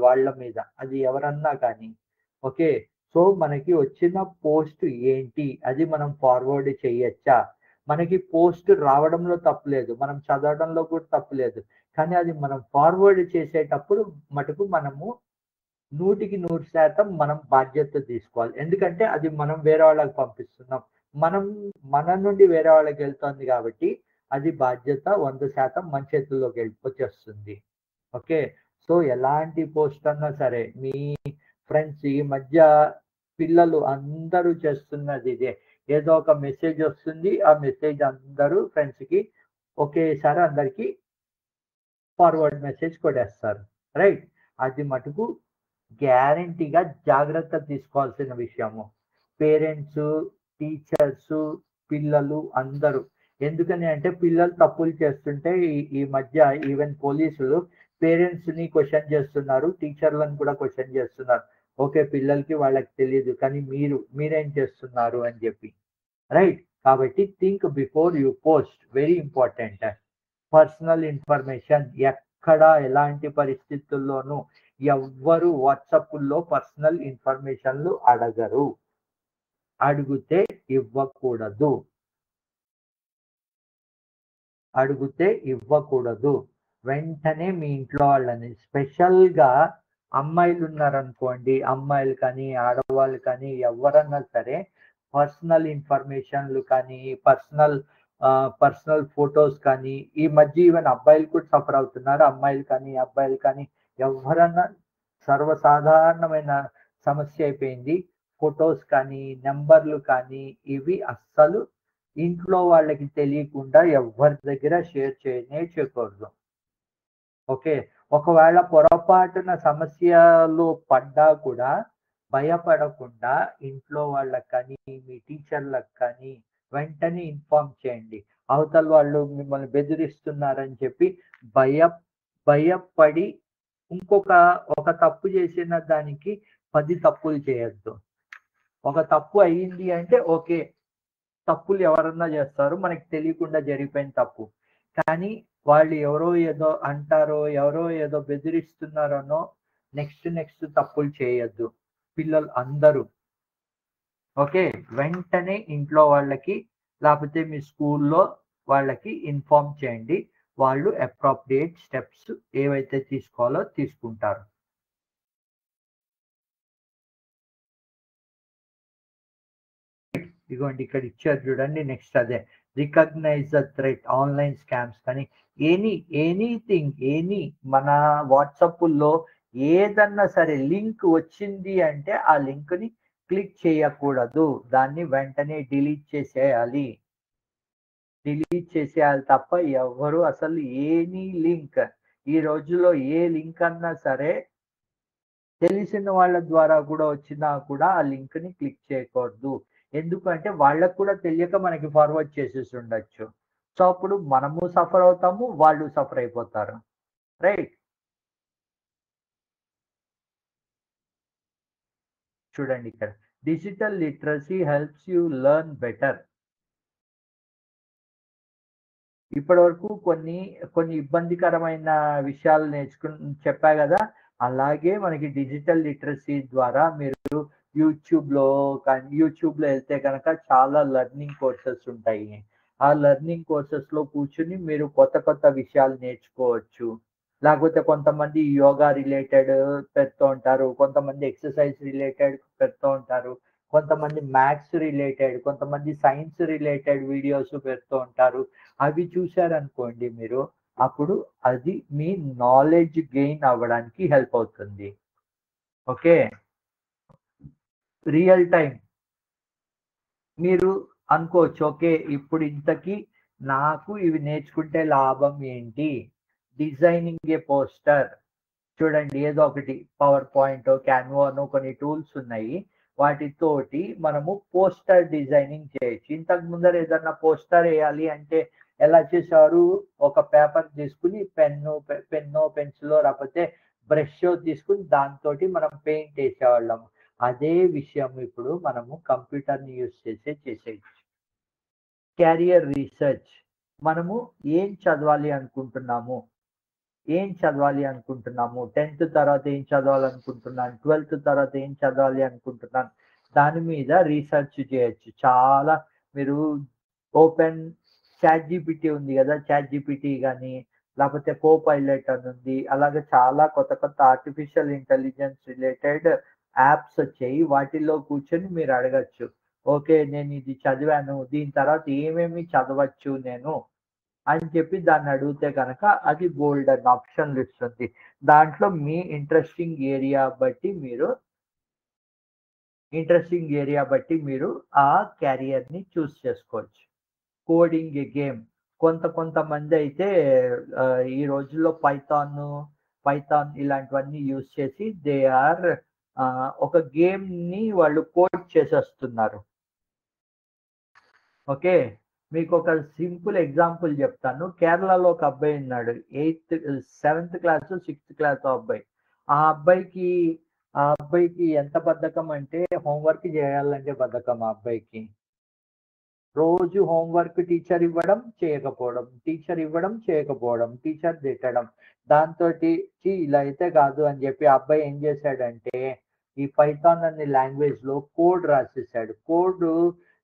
వాళ్ళ మీద. అది ఎవరన్నా కానీ. ఓకే. సో మనకి వచ్చిన పోస్ట్ ఏంటి? అది మనం ఫార్వర్డ్ చేయొచ్చా? మనకి పోస్ట్ రావడంలో తప్పులేదు. మనం చదవడంలో కూడా తప్పులేదు. కానీ అది మనం ఫార్వర్డ్ చేసేటప్పుడు మటుకు మనము 100% మనం బాధ్యత తీసుకోవాలి. ఎందుకంటే అది మనం వేరే వాళ్ళకి పంపిస్తున్నాం. మనం మన నుండి వేరే వాళ్ళకి వెళ్తోంది కాబట్టి అది బాధ్యత 100% మన చేతుల్లోకి వచ్చేస్తుంది. ఓకే. సో ఎలాంటి పోస్ట్ అన్నా సరే మీ ఫ్రెండ్స్ ఈ మధ్య పిల్లలు అందరూ చేస్తున్నది ఇదే. ఏదో ఒక మెసేజ్ వస్తుంది. ఆ మెసేజ్ అందరూ ఫ్రెండ్స్‌కి ఒకేసారి అందరికి ఫార్వర్డ్ మెసేజ్ కొట్టేస్తారు. రైట్. అది మటుకు గ్యారంటీగా జాగ్రత్త తీసుకోవాల్సిన విషయము. పేరెంట్సు, టీచర్సు, పిల్లలు అందరూ. ఎందుకని అంటే పిల్లలు తప్పులు చేస్తుంటే ఈ ఈ మధ్య ఈవెన్ పోలీసులు పేరెంట్స్‌ని క్వెషన్ చేస్తున్నారు. టీచర్‌లను కూడా క్వెషన్ చేస్తున్నారు. ఓకే. పిల్లలకి వాళ్ళకి తెలీదు. కానీ మీరేం చేస్తున్నారు అని చెప్పి. రైట్. కాబట్టి think before you post very important. Personal information ఎక్కడ ఎలాంటి పరిస్థితుల్లోనూ ఎవ్వరు వాట్సాప్‌లో పర్సనల్ ఇన్ఫర్మేషన్‌లు అడగరు. అడిగితే ఇవ్వకూడదు. అడిగితే ఇవ్వకూడదు. వెంటనే మీ ఇంట్లో వాళ్ళని స్పెషల్‌గా అమ్మాయిలున్నారనుకోండి, అమ్మాయిలు కానీ, ఆడవాళ్ళు కానీ ఎవరన్నా సరే పర్సనల్ ఇన్ఫర్మేషన్‌లు కానీ, పర్సనల్ ఫోటోస్ కానీ, ఈ మధ్య ఈవెన్ అబ్బాయిలు కూడా సఫర్ అవుతున్నారు. అమ్మాయిలు కానీ, అబ్బాయిలు కానీ ఎవ్వరన్నా సర్వసాధారణమైన సమస్య అయిపోయింది. ఫోటోస్ కానీ, నంబర్‌లు కానీ ఇవి అస్సలు ఇంట్లో వాళ్ళకి తెలియకుండా ఎవ్వరి దగ్గర షేర్ చేయకూడదు. ఓకే. ఒకవేళ పొరపాటున సమస్యలో పడ్డా కూడా భయపడకుండా ఇంట్లో వాళ్ళకి కానీ, మీ టీచర్‌లకు కానీ వెంటనే ఇన్ఫార్మ్ చేయండి. అవతల వాళ్ళు మిమ్మల్ని బెదిరిస్తున్నారని చెప్పి భయ భయపడి ఒక తప్పు చేసిన దానికి 10 తప్పులు చేయొద్దు. ఒక తప్పు అయింది అంటే ఓకే. తప్పులు ఎవరన్నా చేస్తారు. మనకి తెలియకుండా జరిగిపోయిన తప్పు. కానీ వాళ్ళు ఎవరో ఏదో అంటారో, ఎవరో ఏదో బెదిరిస్తున్నారనో నెక్స్ట్ తప్పులు చేయొద్దు. పిల్లలు అందరూ. ఓకే. వెంటనే ఇంట్లో వాళ్ళకి లేకపోతే మీ స్కూల్లో వాళ్ళకి ఇన్ఫార్మ్ చేయండి. వాళ్ళు అప్రోప్రియేట్ స్టెప్స్ ఏవైతే తీసుకోవాలో తీసుకుంటారు. ఇదిగోండి ఇక్కడ ఇచ్చారు చూడండి. నెక్స్ట్ అదే. Recognise the threat online scams కానీ ఎనీ మన వాట్సాపుల్లో ఏదన్నా సరే లింక్ వచ్చింది అంటే ఆ లింక్‌ని క్లిక్ చేయకూడదు. దాన్ని వెంటనే డిలీట్ చేసేయాలి. డిలీట్ చేసేయాలి తప్ప ఎవ్వరు అసలు ఎనీ లింక్ ఈ రోజుల్లో ఏ లింక్ అన్నా సరే తెలిసిన వాళ్ళ ద్వారా కూడా వచ్చినా కూడా ఆ లింక్‌ని క్లిక్ చేయకూడదు. ఎందుకంటే వాళ్ళకి కూడా తెలియక మనకి ఫార్వర్డ్ చేసేసి ఉండొచ్చు. సో, అప్పుడు మనము సఫర్ అవుతాము. వాళ్ళు సఫర్ అయిపోతారు. రైట్? చూడండి ఇక్కడ. Digital literacy helps you learn better. ఇప్పటివరకు కొన్ని ఇబ్బందికరమైన విషయాలు చెప్పా గదా! అలాగే మనకి డిజిటల్ లిటరసీ ద్వారా మీరు యూట్యూబ్‌లో ఎళ్తే గనక చాలా లెర్నింగ్ కోర్సెస్ ఉంటాయి. ఆ లెర్నింగ్ కోర్సెస్‌లో కూర్చొని మీరు కొత్త కొత్త విషయాలు నేర్చుకోవచ్చు. లేకపోతే కొంతమంది యోగా రిలేటెడ్ పెడుతూ ఉంటారు. కొంతమంది ఎక్సర్‌సైజ్ రిలేటెడ్ పెడుతూ ఉంటారు. కొంతమంది మ్యాథ్స్ రిలేటెడ్, కొంతమంది సైన్స్ రిలేటెడ్ వీడియోస్ పెడుతూ ఉంటారు. అవి చూసారనుకోండి మీరు, అప్పుడు అది మీ నాలెడ్జ్ గెయిన్ అవ్వడానికి హెల్ప్ అవుతుంది. ఓకే. రియల్ టైమ్ మీరు అనుకోవచ్చు. ఓకే. ఇప్పుడు ఇంతకి నాకు ఇవి నేర్చుకుంటే లాభం ఏంటి? డిజైనింగ్ ఏ పోస్టర్ చూడండి ఏదో ఒకటి పవర్ పాయింటో, క్యాన్వానో కొన్ని టూల్స్ ఉన్నాయి. వాటితోటి మనము పోస్టర్ డిజైనింగ్ చేయొచ్చు. ఇంతకు ముందర ఏదన్నా పోస్టర్ ఎయాలి అంటే ఎలా చేసేవారు? ఒక పేపర్ తీసుకొని పెన్నో, పెన్సిలో లేకపోతే బ్రషో తీసుకొని దాంతోటి మనం పెయింట్ ఏసేవాళ్ళం. అదే విషయం ఇప్పుడు మనము కంప్యూటర్‌ని యూజ్ చేసేయొచ్చు. క్యారియర్ రీసెర్చ్ మనము ఏం చదవాలి అనుకుంటున్నాము? ఏం చదవాలి అనుకుంటున్నాము? 10థ్ తర్వాత ఏం చదవాలనుకుంటున్నాను? 12థ్ తర్వాత ఏం చదవాలి అనుకుంటున్నాను? దాని మీద రీసెర్చ్ చేయొచ్చు. చాలా మీరు ఓపెన్ చాట్‌జీపీటీ ఉంది గదా! చాట్‌జీపీటీ గాని, లేపోతే కోపైలట్ అని ఉంది. అలాగే చాలా కొత్త కొత్త ఆర్టిఫిషియల్ ఇంటెలిజెన్స్ రిలేటెడ్ యాప్స్ వచ్చాయి. వాటిల్లో కూర్చొని మీరు అడగొచ్చు. ఓకే. నేను ఇది చదివాను. దీని తర్వాత ఏమేమి చదవచ్చు నేను? అని చెప్పి దాన్నడిగితే గనక అది బోలెడన్ని ఆప్షన్‌లిస్తుంది. దాంట్లో మీ ఇంట్రెస్టింగ్ ఏరియా బట్టి మీరు ఆ క్యారియర్‌ని చూజ్ చేసుకోవచ్చు. కోడింగ్ ఎ గేమ్ కొంతమందయితే ఈ రోజుల్లో పైథాన్ ఇలాంటివన్నీ యూజ్ చేసి దే ఆర్ ఒక గేమ్‌ని వాళ్ళు కోడ్ చేసేస్తున్నారు. ఓకే. మీకొక సింపుల్ ఎగ్జాంపుల్ జెప్తాను. కేరళలో ఒక అబ్బాయున్నాడు. సెవెంత్ క్లాసో, సిక్స్త్ క్లాసో అబ్బాయి. ఆ అబ్బాయికి ఆ అబ్బాయికి ఎంత బద్ధకం అంటే హోమ్ వర్క్ జేయాలంటే బద్ధకం ఆ అబ్బాయికి. రోజు హోమ్ వర్క్ టీచర్ ఇవ్వడం, చేయకపోవడం. టీచర్ ఇవ్వడం, చేయకపోవడం. టీచర్ తిట్టడం. దాంతోటి ఇలా అయితే కాదు అని చెప్పి ఆ అబ్బాయి ఏం చేశాడంటే, ఈ పైథాన్ అనే లాంగ్వేజ్‌లో కోడ్ రాసేసాడు.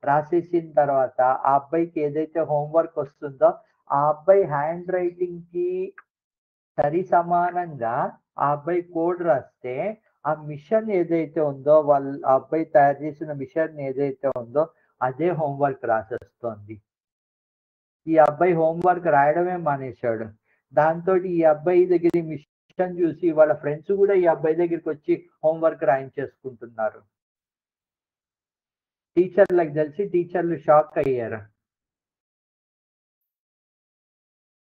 రాసేసిన తర్వాత ఆ అబ్బాయికి ఏదైతే హోమ్ వర్క్ వస్తుందో, ఆ అబ్బాయి హ్యాండ్ రైటింగ్‌కి సమానంగా ఆ అబ్బాయి కోడ్ రాస్తే, ఆ మిషన్ ఏదైతే ఉందో ఆ అబ్బాయి తయారు చేసిన మిషన్ ఏదైతే ఉందో అదే హోమ్ వర్క్ రాసేస్తోంది. ఈ అబ్బాయి హోమ్ వర్క్ రాయడమే మానేశాడు. దాంతోటి ఈ అబ్బాయి దగ్గర ఈ మిషన్ చూసి వాళ్ళ ఫ్రెండ్స్ గూడా ఈ అబ్బాయి దగ్గరికొచ్చి హోమ్ వర్క్ రాయించేసుకుంటున్నారు. టీచర్‌లకి తెలిసి టీచర్‌లు షాక్ అయ్యారు.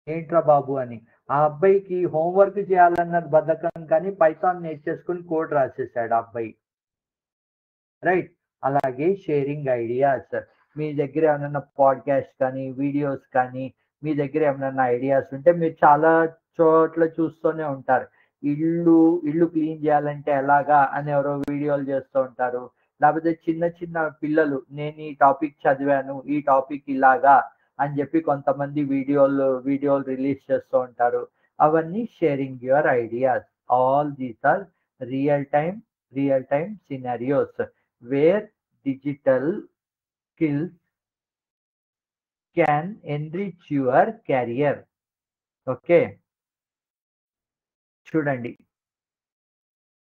ఏంట్రా బాబు అని. ఆ అబ్బాయికి హోమ్ వర్క్ చేయాలన్నది బద్ధకం కానీ పైథాన్ నేర్చేసుకొని కోడ్ రాసేసాడు ఆ అబ్బాయి. రైట్. అలాగే షేరింగ్ ఐడియాస్. మీ దగ్గర ఏమన్నా పాడ్‌కాస్ట్ కానీ, వీడియోస్ కానీ, మీ దగ్గర ఏమన్నా ఐడియాస్ ఉంటే మీరు చాలా చోట్ల చూస్తూనే ఉంటారు. ఇల్లు, ఇల్లు క్లీన్ చేయాలంటే ఎలాగా అని ఎవరో వీడియోలు చేస్తూ ఉంటారు. లేకపోతే చిన్న చిన్న పిల్లలు నేను ఈ టాపిక్ చదివాను. ఈ టాపిక్ ఇలాగా అని చెప్పి కొంతమంది వీడియోలు రిలీజ్ చేస్తూ ఉంటారు. అవన్నీ sharing your ideas. All these are real time real time scenarios. where digital skills can enrich your career. Okay. చూడండి.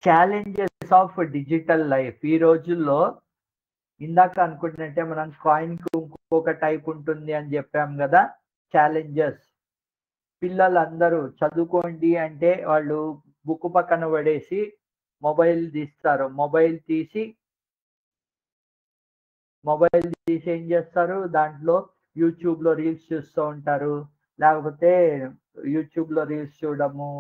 Challenges of digital life. ఈ రోజుల్లో ఇందాక అనుకున్నట్టే మనం కాయిన్‌కి ఇంకొక టైప్ ఉంటుంది అని జెప్పాం గదా! ఛాలెంజెస్. పిల్లలందరూ చదువుకోండి అంటే వాళ్ళు బుక్కు పక్కన పడేసి మొబైల్ తీస్తారు. మొబైల్ తీసి ఏం చేస్తారు దాంట్లో యూట్యూబ్‌లో రీల్స్ చూస్తూ ఉంటారు. లేకపోతే యూట్యూబ్‌లో రీల్స్ చూడడము,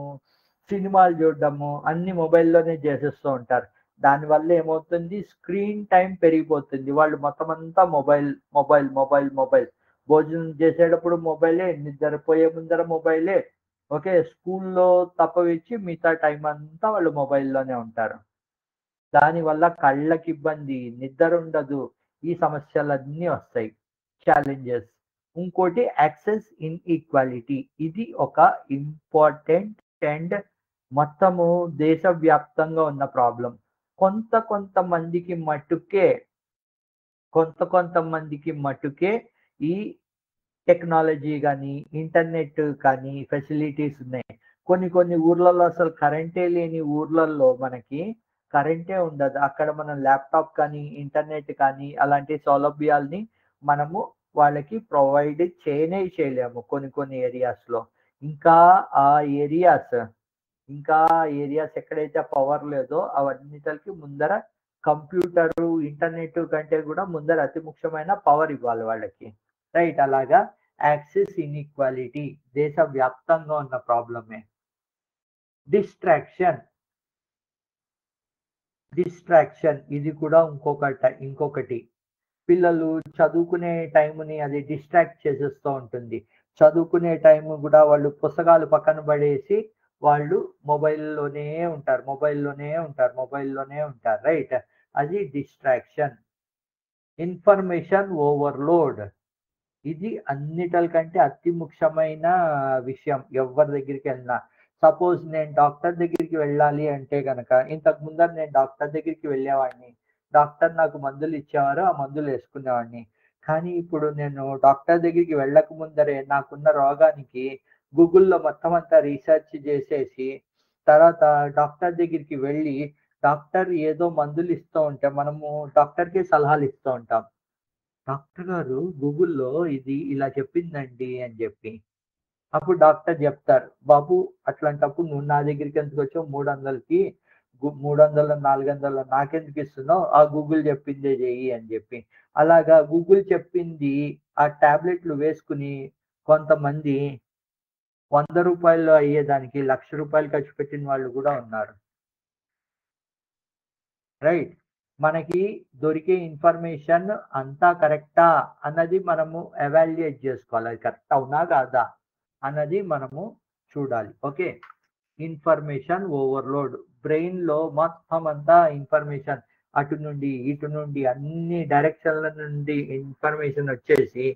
సినిమాలు చూడడము అన్ని మొబైల్లోనే చేసేస్తూ ఉంటారు. దానివల్ల ఏమవుతుంది, స్క్రీన్ టైం పెరిగిపోతుంది. వాళ్ళు మొత్తం అంతా మొబైల్, మొబైల్, మొబైల్, మొబైల్. భోజనం చేసేటప్పుడు మొబైలే, నిద్రపోయే ముందర మొబైలే. ఓకే. స్కూల్లో తప్పవిచ్చి మిగతా టైం అంతా వాళ్ళు మొబైల్‌లోనే ఉంటారు. దానివల్ల కళ్ళకిబ్బంది, నిద్రుండదు. ఈ సమస్యలన్నీ వస్తాయి. ఛాలెంజెస్. ఇంకోటి యాక్సెస్ ఇన్‌ఈక్వాలిటీ. ఇది ఒక ఇంపార్టెంట్ అండ్ మొత్తము దేశవ్యాప్తంగా ఉన్న ప్రాబ్లమ్. కొంతమందికి మట్టుకే కొంతమందికి మట్టుకే ఈ టెక్నాలజీ గానీ, ఇంటర్నెట్ కానీ ఫెసిలిటీస్ ఉన్నాయి. కొన్ని ఊర్లలో అసలు కరెంటే లేని ఊర్లల్లో మనకి కరెంటే ఉండదు. అక్కడ మనం ల్యాప్‌టాప్ కానీ, ఇంటర్నెట్ కానీ అలాంటి సౌలభ్యాల్ని మనము వాళ్ళకి ప్రొవైడ్ చేయలేము కొన్ని ఏరియాస్‌లో. ఇంకా ఆ ఏరియాస్ ఇంకా ఏరియాస్ ఎక్కడైతే పవర్ లేదో అవన్నిటికి ముందర కంప్యూటరు, ఇంటర్నెట్ కంటే గూడా ముందర అతి ముఖ్యమైన పవర్ ఇవ్వాలి వాళ్ళకి. రైట్. అలాగా యాక్సెస్ ఇన్‌ఈక్వాలిటీ దేశవ్యాప్తంగా ఉన్న ప్రాబ్లమే. డిస్ట్రాక్షన్, డిస్ట్రాక్షన్ ఇది కూడా ఇంకొకటి. పిల్లలు చదువుకునే టైంని అది డిస్ట్రాక్ట్ చేసేస్తూ ఉంటుంది. చదువుకునే టైం గూడా వాళ్ళు పుస్తకాలు పక్కన పడేసి వాళ్ళు మొబైల్‌లోనే ఉంటారు. రైట్. అది డిస్ట్రాక్షన్. Information overload. ఇది అన్నిటికంటే అతి ముఖ్యమైన విషయం ఎవ్వరి దగ్గరికెళ్ళినా. సపోజ్ నేను డాక్టర్ దగ్గరికి వెళ్ళాలి అంటే గనక ఇంతకు ముందర నేను డాక్టర్ దగ్గరికి వెళ్ళేవాడిని. డాక్టర్ నాకు మందులిచ్చేవారు. ఆ మందులేసుకునేవాడిని. కానీ ఇప్పుడు నేను డాక్టర్ దగ్గరికి వెళ్ళక ముందరే నాకున్న రోగానికి గూగుల్‌లో మొత్తం అంతా రీసెర్చ్ జేసేసి, తర్వాత డాక్టర్ దగ్గరికి వెళ్ళి డాక్టర్ ఏదో మందులిస్తూ ఉంటే మనము డాక్టర్‌కే సలహాలిస్తూ ఉంటాం. డాక్టర్ గారు గూగుల్‌లో ఇది ఇలా చెప్పిందండి అని జెప్పి. అప్పుడు డాక్టర్ జెప్తారు. బాబు అట్లాంటప్పుడు నువ్వు నా దగ్గరికెందుకొచ్చావు 300కి 300, 400 నాకెందుకిస్తున్నావు? ఆ గూగుల్ జెప్పిందే జెయ్యి అని జెప్పి. అలాగా గూగుల్ చెప్పింది ఆ టాబ్లెట్‌లు వేసుకొని కొంతమంది రూ. 100 అయ్యేదానికి రూ. 1,00,000 ఖర్చు పెట్టిన వాళ్ళు గూడా ఉన్నారు. రైట్. మనకి దొరికే ఇన్ఫర్మేషన్ అంతా కరెక్టా అన్నది మనము ఎవాల్యుయేట్ జేసుకోవాలి. అది కరెక్ట్ అవునా? కాదా? అన్నది మనము చూడాలి. ఓకే. Information overload. బ్రెయిన్‌లో మొత్తం అంతా ఇన్ఫర్మేషన్ అటు నుండి, ఇటు నుండి అన్ని డైరెక్షన్‌ల నుండి ఇన్ఫర్మేషన్ వచ్చేసి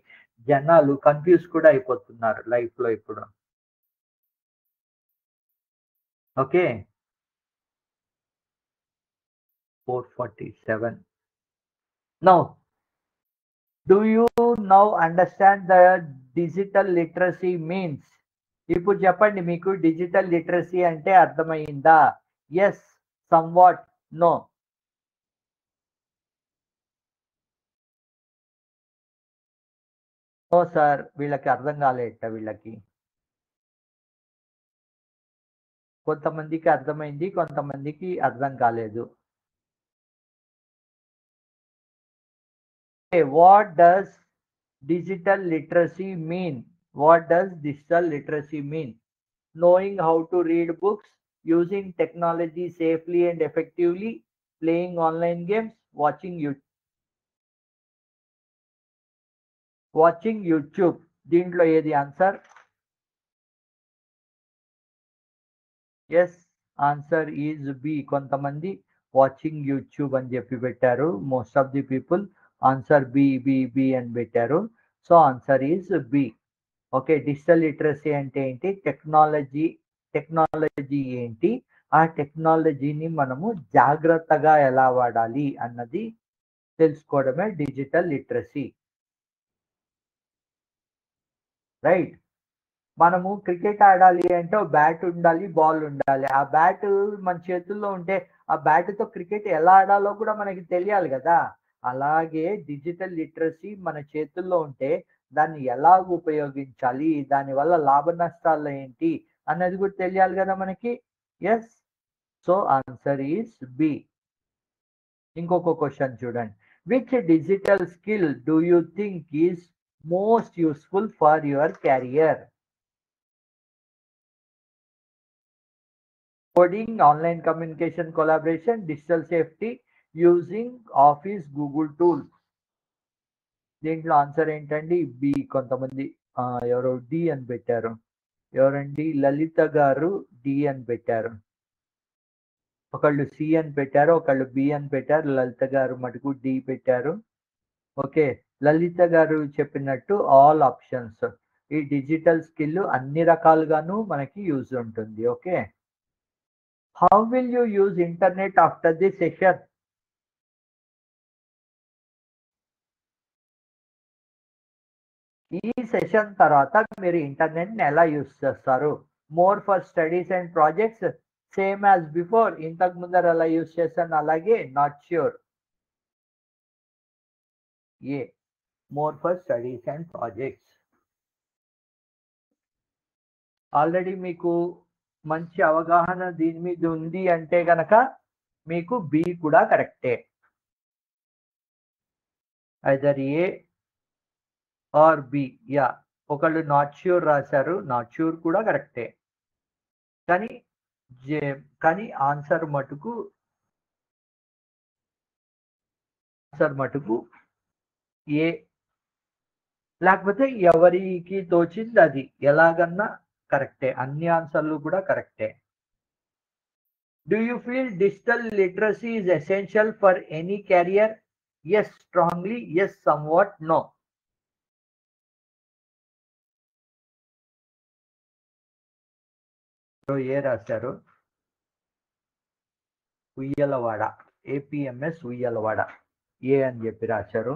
జనాలు కన్‌ఫ్యూజ్ కూడా అయిపోతున్నారు లైఫ్‌లో ఇప్పుడు. Okay. 447. Now Do you now understand the digital literacy means? ఇప్పుడు చెప్పండి మీకు డిజిటల్ లిటరసీ అంటే అర్థమైందా? Yes, somewhat, no. No sir వీళ్ళకి అర్థం కాలేదట వీళ్ళకి. కొంతమందికి అర్థమైంది. కొంతమందికి అర్థం కాలేదు. What does digital literacy mean? What does digital literacy mean? Knowing how to read books, using technology safely and effectively, playing online games, watching YouTube. దీంట్లో ఏది answer? Yes, answer is B. కొంతమంది వాచింగ్ యూట్యూబ్ అని చెప్పి పెట్టారు. Most of the people answer B B B అని పెట్టారు. So answer is B. Okay. Digital literacy అంటే ఏంటి? టెక్నాలజీ ఏంటి? ఆ టెక్నాలజీని మనము జాగ్రత్తగా ఎలా వాడాలి అన్నది తెలుసుకోవడమే డిజిటల్ లిటరసీ. రైట్. మనము క్రికెట్ ఆడాలి అంటే ఓ బ్యాట్ ఉండాలి, బాల్ ఉండాలి. ఆ బ్యాట్ మన చేతుల్లో ఉంటే ఆ బ్యాట్‌తో క్రికెట్ ఎలా ఆడాలో కూడా మనకి తెలియాలి గదా! అలాగే డిజిటల్ లిటరసీ మన చేతుల్లో ఉంటే దాన్ని ఎలాగ ఉపయోగించాలి? దానివల్ల లాభ నష్టాలేంటి? అన్నది కూడా తెలియాలి గదా మనకి. Yes. So answer is B. ఇంకొక క్వెషన్ చూడండి. Which digital skill do you think is most useful for your career? Coding, online communication, collaboration, digital safety using office, Google tools. దీంట్లో ఆన్సర్ ఏంటండి? బి. కొంతమంది ఎవరో డి అని పెట్టారు. ఎవరండి? లలిత గారు డి అని పెట్టారు. ఒకళ్ళు సి అని పెట్టారు, ఒకళ్ళు బి అని పెట్టారు. లలిత గారు మటుకు డి పెట్టారు. ఓకే. లలిత గారు చెప్పినట్టు ఆల్ ఆప్షన్స్. ఈ డిజిటల్ స్కిల్ అన్ని రకాలుగాను మనకి యూజ్ ఉంటుంది. Okay. How will you use internet after the session? ఈ సెషన్ తర్వాత మీరు ఇంటర్నెట్ని ఎలా యూజ్ చేస్తారు? More for studies and projects, same as before, ఇంతకు ముందర ఎలా యూజ్ చేశాను అలాగే, not sure. A. More for studies and projects. Already మీకు మంచి అవగాహన దీని మీద ఉంది అంటే గనక మీకు బి కూడా కరెక్టే. Either A or B. Yeah. ఒకళ్ళు నాట్ ష్యూర్ రాశారు, నాట్ ష్యూర్ కూడా కరెక్టే. కానీ కానీ ఆన్సర్ మటుకు ఏ. లేకపోతే ఎవరికి తోచింది అది, ఎలాగన్నా కరెక్టే. అన్ని ఆన్సర్లు కూడా కరెక్టే. Do you feel digital literacy is essential for any career? Yes strongly, yes somewhat, no. ఏ రాశారు? ఉయ్యలవాడ, ఏపీఎంఎస్ ఉయ్యలవాడ ఏ అని చెప్పి రాశారు.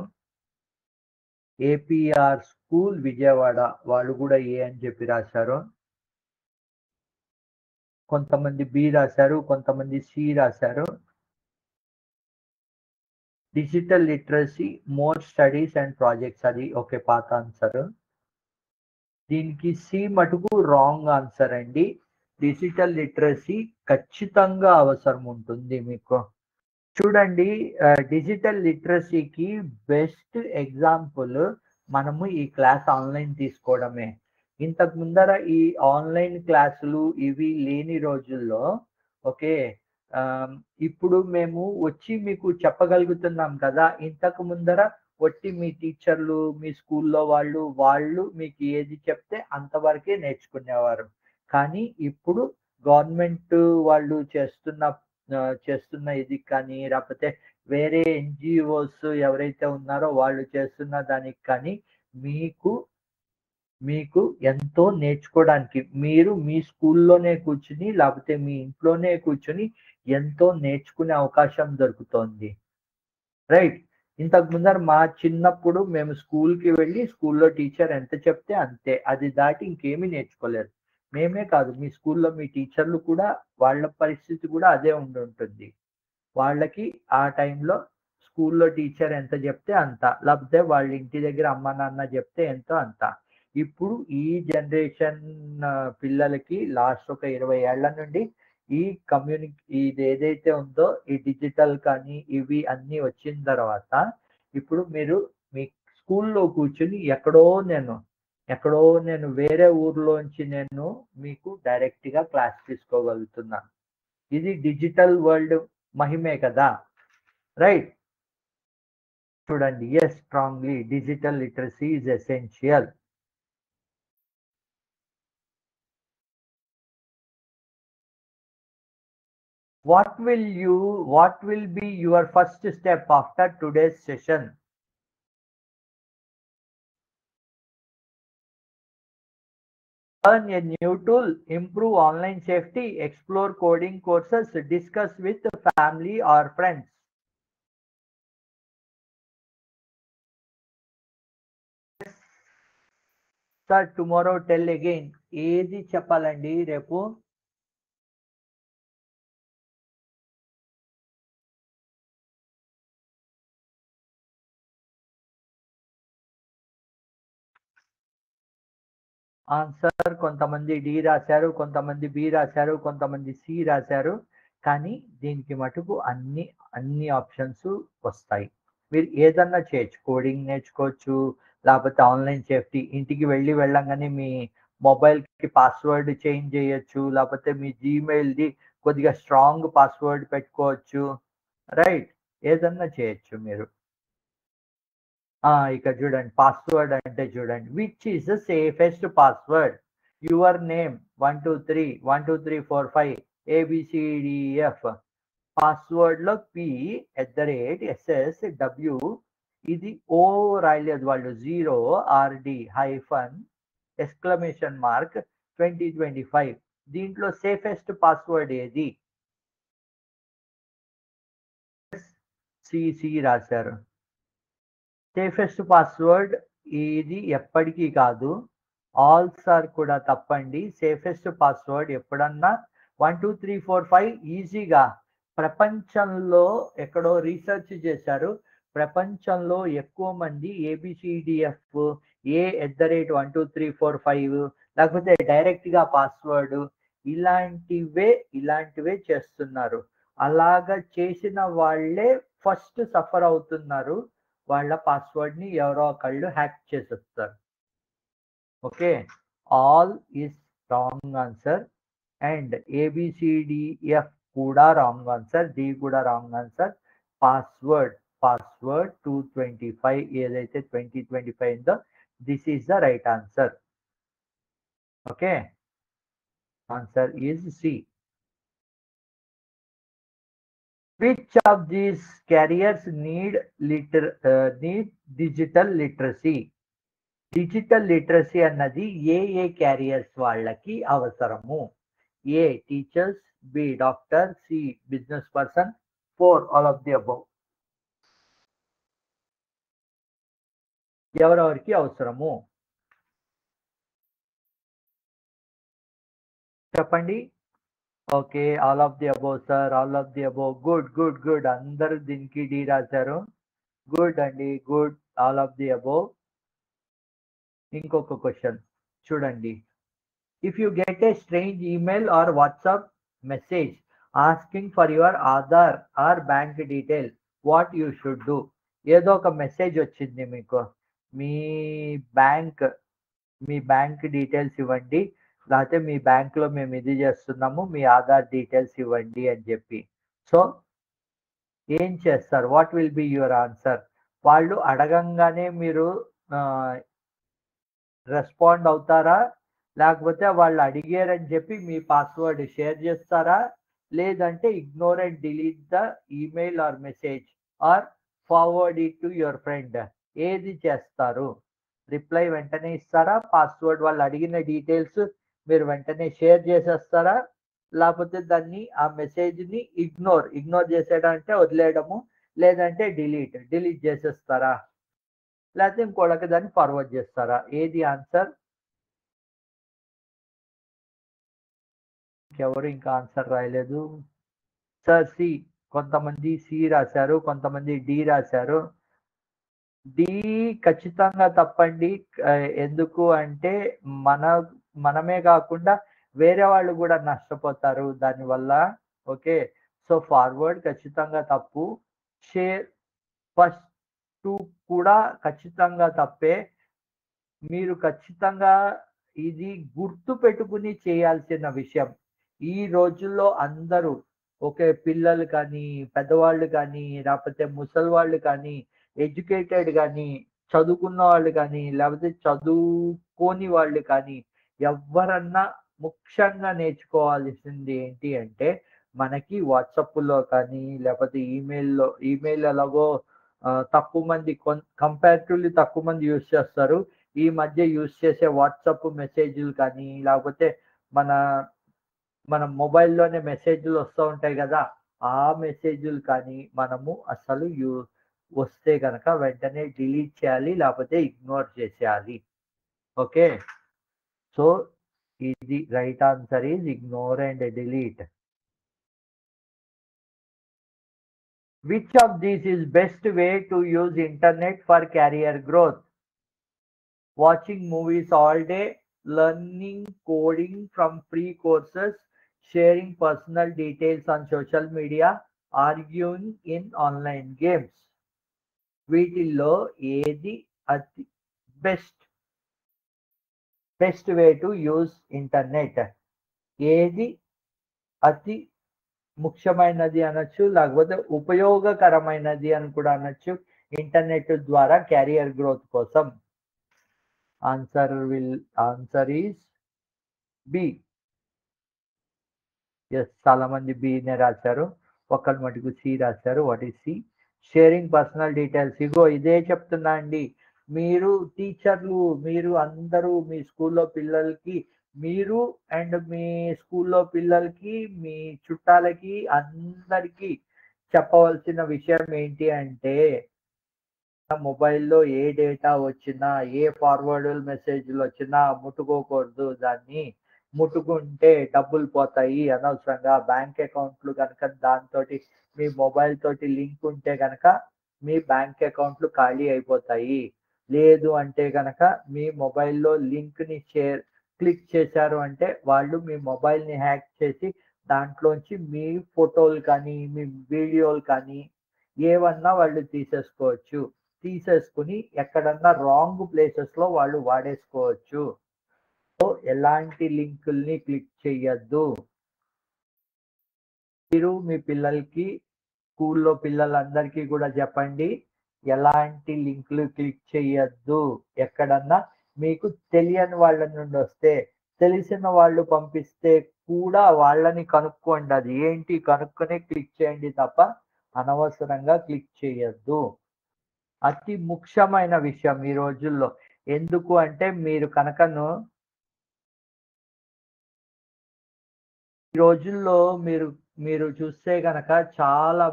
ఏపీఆర్ స్కూల్ విజయవాడ వాళ్ళు కూడా ఏ అని చెప్పి రాశారు. కొంతమంది బి రాశారు, కొంతమంది సి రాశారు. Digital literacy, more studies and projects, అది ఓకే, పాత ఆన్సర్. దీనికి సి మటుకు రాంగ్ ఆన్సర్ అండి. డిజిటల్ లిటరసీ ఖచ్చితంగా అవసరం ఉంటుంది మీకు. చూడండి, డిజిటల్ లిటరసీకి బెస్ట్ ఎగ్జాంపుల్ మనము ఈ క్లాస్ ఆన్లైన్ తీసుకోవడమే. ఇంతకు ముందర ఈ ఆన్లైన్ క్లాసులు ఇవి లేని రోజుల్లో, ఓకే, ఇప్పుడు మేము వచ్చి మీకు చెప్పగలుగుతున్నాం కదా. ఇంతకు ముందర వచ్చి మీ టీచర్లు, మీ స్కూల్లో వాళ్ళు మీకు ఏది చెప్తే అంతవరకే నేర్చుకునేవారు. కానీ ఇప్పుడు గవర్నమెంట్ వాళ్ళు చేస్తున్న ఇది కానీ, లేకపోతే వేరే ఎన్జిఓస్ ఎవరైతే ఉన్నారో వాళ్ళు చేస్తున్న దానికి కానీ మీకు ఎంతో నేర్చుకోవడానికి, మీరు మీ స్కూల్లోనే కూర్చుని లేకపోతే మీ ఇంట్లోనే కూర్చుని ఎంతో నేర్చుకునే అవకాశం దొరుకుతోంది. రైట్. ఇంతకు ముందర మా చిన్నప్పుడు మేము స్కూల్కి వెళ్ళి స్కూల్లో టీచర్ ఎంత చెప్తే అంతే, అది దాటి ఇంకేమీ నేర్చుకోలేదు. మేమే కాదు, మీ స్కూల్లో మీ టీచర్లు కూడా వాళ్ళ పరిస్థితి కూడా అదే ఉంటుంది. వాళ్ళకి ఆ టైంలో స్కూల్లో టీచర్ ఎంత చెప్తే అంత, లేకపోతే వాళ్ళ ఇంటి దగ్గర అమ్మ నాన్న చెప్తే ఎంతో అంత. ఇప్పుడు ఈ జనరేషన్ పిల్లలకి లాస్ట్ ఒక 20 ఏళ్ల నుండి ఈ ఇది ఏదైతే ఉందో ఈ డిజిటల్ కానీ ఇవి అన్నీ వచ్చిన తర్వాత ఇప్పుడు మీరు మీ స్కూల్లో కూర్చుని ఎక్కడో నేను వేరే ఊర్లోంచి నేను మీకు డైరెక్ట్గా క్లాస్ తీసుకోగలుగుతున్నాను. ఇది డిజిటల్ వరల్డ్ మహిమే కదా. రైట్. చూడండి, yes strongly digital literacy is essential. What will be your first step after today's session? Learn a new tool, improve online safety, explore coding courses, discuss with family or friends. Sir, tomorrow tell again. ఏది చెప్పాలండి రేపు? ఆన్సర్ కొంతమంది డి రాశారు, కొంతమంది బి రాశారు, కొంతమంది సి రాశారు. కానీ దీనికి మటుకు అన్ని ఆప్షన్స్ వస్తాయి. మీరు ఏదన్నా చేయొచ్చు, కోడింగ్ నేర్చుకోవచ్చు, లేకపోతే ఆన్లైన్ సేఫ్టీ, ఇంటికి వెళ్ళంగానే మీ మొబైల్కి పాస్వర్డ్ చేంజ్ చేయొచ్చు, లేకపోతే మీ జీమెయిల్ది కొద్దిగా స్ట్రాంగ్ పాస్వర్డ్ పెట్టుకోవచ్చు, రైట్? ఏదన్నా చేయొచ్చు మీరు. ఇక్కడ చూడండి పాస్వర్డ్ అంటే చూడండి, which is the safest password? Your name 123 12345 ABCDEF. Password లో P@SSW, ఇది ఓ రాయలేదు వాళ్ళు, 0RD హైఫన్ ఎక్స్క్లమేషన్ మార్క్ 2025. దీంట్లో సేఫెస్ట్ పాస్వర్డ్ ఏది? సిసి రాశారు. సేఫెస్ట్ పాస్వర్డ్ ఇది ఎప్పటికీ కాదు. ఆల్ సార్ కూడా తప్పండి. సేఫెస్ట్ పాస్వర్డ్ ఎప్పుడన్నా 12345 ఈజీగా. ప్రపంచంలో ఎక్కడో రీసెర్చ్ చేశారు, ప్రపంచంలో ఎక్కువ మంది ABCDF A@12345 లేకపోతే డైరెక్ట్ గా పాస్వర్డ్ ఇలాంటివే చేస్తున్నారు. అలాగా చేసిన వాళ్ళే ఫస్ట్ సఫర్ అవుతున్నారు. వాళ్ళ పాస్వర్డ్ ని ఎవరో ఒకళ్ళు హ్యాక్ చేసేస్తారు. Okay, all is wrong answer and ABCDF కూడా రాంగ్ ఆన్సర్, డి కూడా రాంగ్ ఆన్సర్. పాస్వర్డ్ 225 ఏదైతే 2025 ఉందో this is the right answer. Okay, answer is C. Which of these carriers need digital literacy? Digital literacy అన్నది ఏ క్యారియర్స్ వాళ్ళకి అవసరము? A teachers, B doctor, C business person, 4 all of the above. ఎవరెవరికి అవసరము చెప్పండి. Okay, all of the above sir, all of the above. Good. అందరూ దీనికి డి రాశారు. గుడ్ అండి, good, all of the above. ఇంకొక క్వశ్చన్ చూడండి. If you get a strange email or WhatsApp message asking for your Aadhaar or bank detail, what you should do? ఏదో ఒక మెసేజ్ వచ్చింది మీకు, మీ బ్యాంక్ డీటెయిల్స్ ఇవ్వండి, లేకపోతే మీ బ్యాంక్ లో మేము ఇది చేస్తున్నాము, మీ ఆధార్ డీటెయిల్స్ ఇవ్వండి అని చెప్పి. సో ఏం చేస్తారు? What will be your answer? వాళ్ళు అడగంగానే మీరు రెస్పాండ్ అవుతారా, లేకపోతే వాళ్ళు అడిగారని చెప్పి మీ పాస్వర్డ్ షేర్ చేస్తారా, లేదంటే ignore and delete the email or message or forward it to your friend? ఏది చేస్తారు? రిప్లై వెంటనే ఇస్తారా? పాస్వర్డ్ వాళ్ళు అడిగిన డీటెయిల్స్ మీరు వెంటనే షేర్ చేసేస్తారా, లేకపోతే దాన్ని ఆ మెసేజ్ని ఇగ్నోర్ చేసేయడం అంటే వదిలేయడము, లేదంటే డిలీట్ చేసేస్తారా, లేకపోతే ఇంకోళ్ళకి దాన్ని ఫార్వర్డ్ చేస్తారా? ఏది ఆన్సర్? ఎవరు ఇంకా ఆన్సర్ రాయలేదు సార్? సి. కొంతమంది సి రాశారు, కొంతమంది డి రాశారు. డి ఖచ్చితంగా తప్పండి. ఎందుకు అంటే మనమే కాకుండా వేరే వాళ్ళు కూడా నష్టపోతారు దానివల్ల. ఓకే, సో ఫార్వర్డ్ ఖచ్చితంగా తప్పు. షేర్ ఫస్ట్ 2 కూడా ఖచ్చితంగా తప్పే. మీరు ఖచ్చితంగా ఇది గుర్తు పెట్టుకుని చేయాల్సిన విషయం. ఈ రోజుల్లో అందరూ, ఓకే, పిల్లలు కానీ, పెద్దవాళ్ళు కానీ, లేకపోతే ముసలి వాళ్ళు కానీ, ఎడ్యుకేటెడ్ కానీ, చదువుకున్న వాళ్ళు కానీ, లేకపోతే చదువుకోని వాళ్ళు కానీ, ఎవరన్నా ముఖ్యంగా నేర్చుకోవాల్సింది ఏంటి అంటే, మనకి వాట్సాప్లో కానీ, లేకపోతే ఈమెయిల్ ఎలాగో తక్కువ మంది, కంపారిటివ్లీ తక్కువ మంది యూజ్ చేస్తారు. ఈ మధ్య యూజ్ చేసే వాట్సాప్ మెసేజ్లు కానీ, లేకపోతే మన మొబైల్లోనే మెసేజ్లు వస్తూ ఉంటాయి కదా, ఆ మెసేజ్లు కానీ మనము అసలు వస్తే కనుక వెంటనే డిలీట్ చేయాలి, లేకపోతే ఇగ్నోర్ చేసేయాలి. ఓకే, సో ఇది right answer is ignore and delete. Which of these is best way to use internet for career growth? Watching movies all day, learning coding from free courses, sharing personal details on social media, arguing in online games. వీటిల్లో ఏది అతి best way to use internet? ఏది అతి ముఖ్యమైనది అనొచ్చు, లేకపోతే ఉపయోగకరమైనది అని కూడా అనొచ్చు ఇంటర్నెట్ ద్వారా క్యారియర్ గ్రోత్ కోసం. Answer is B. ఎస్, చాలా మంది బినే రాశారు. ఒక్కరు మటుకు సి రాశారు. What is C? Sharing personal details. ఇగో ఇదే చెప్తున్నా అండి. మీరు టీచర్లు, మీరు అందరూ మీ స్కూల్లో పిల్లలకి, మీరు అండ్ మీ స్కూల్లో పిల్లలకి, మీ చుట్టాలకి అందరికీ చెప్పవలసిన విషయం ఏంటి అంటే, మొబైల్లో ఏ డేటా వచ్చినా, ఏ ఫార్వర్డ్ మెసేజ్లు వచ్చినా ముట్టుకోకూడదు. దాన్ని ముట్టుకుంటే డబ్బులు పోతాయి అనవసరంగా. బ్యాంక్ అకౌంట్లు కనుక దాంతోటి మీ మొబైల్ తోటి లింక్ ఉంటే కనుక మీ బ్యాంక్ అకౌంట్లు ఖాళీ అయిపోతాయి. లేదు అంటే కనుక మీ మొబైల్లో లింక్ని క్లిక్ చేశారు అంటే వాళ్ళు మీ మొబైల్ని హ్యాక్ చేసి దాంట్లోంచి మీ ఫోటోలు కానీ, మీ వీడియోలు కానీ ఏవన్నా వాళ్ళు తీసేసుకోవచ్చు. తీసేసుకుని ఎక్కడన్నా రాంగ్ ప్లేసెస్లో వాళ్ళు వాడేసుకోవచ్చు. సో ఎలాంటి లింకుల్ని క్లిక్ చేయొద్దు. మీరు మీ పిల్లలకి, స్కూల్లో పిల్లలందరికీ కూడా చెప్పండి, ఎలాంటి లింకులు క్లిక్ చేయొద్దు. ఎక్కడన్నా మీకు తెలియని వాళ్ళ నుండి వస్తే, తెలిసిన వాళ్ళు పంపిస్తే కూడా వాళ్ళని కనుక్కోండి. అది ఏంటి కనుక్కొని క్లిక్ చేయండి తప్ప అనవసరంగా క్లిక్ చేయొద్దు. అతి ముఖ్యమైన విషయం ఈ రోజుల్లో. ఎందుకు అంటే మీరు కనుకను ఈ రోజుల్లో మీరు చూస్తే గనక చాలా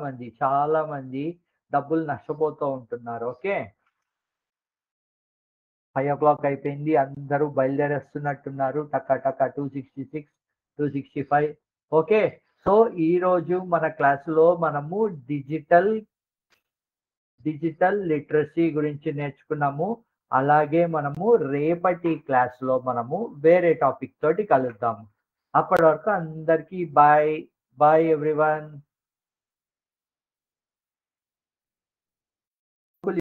మంది డబ్బులు నష్టపోతూ ఉంటున్నారు. ఓకే. 5:00 అయిపోయింది. అందరూ బయలుదేరేస్తున్నట్టున్నారు. టక టక 266, 265. ఓకే. సో ఈరోజు మన క్లాసులో మనము డిజిటల్ లిటరసీ గురించి నేర్చుకున్నాము. అలాగే మనము రేపటి క్లాస్‌లో మనము వేరే టాపిక్ తోటి కలుద్దాము. అప్పటి వరకు అందరికీ బాయ్. Bye everyone.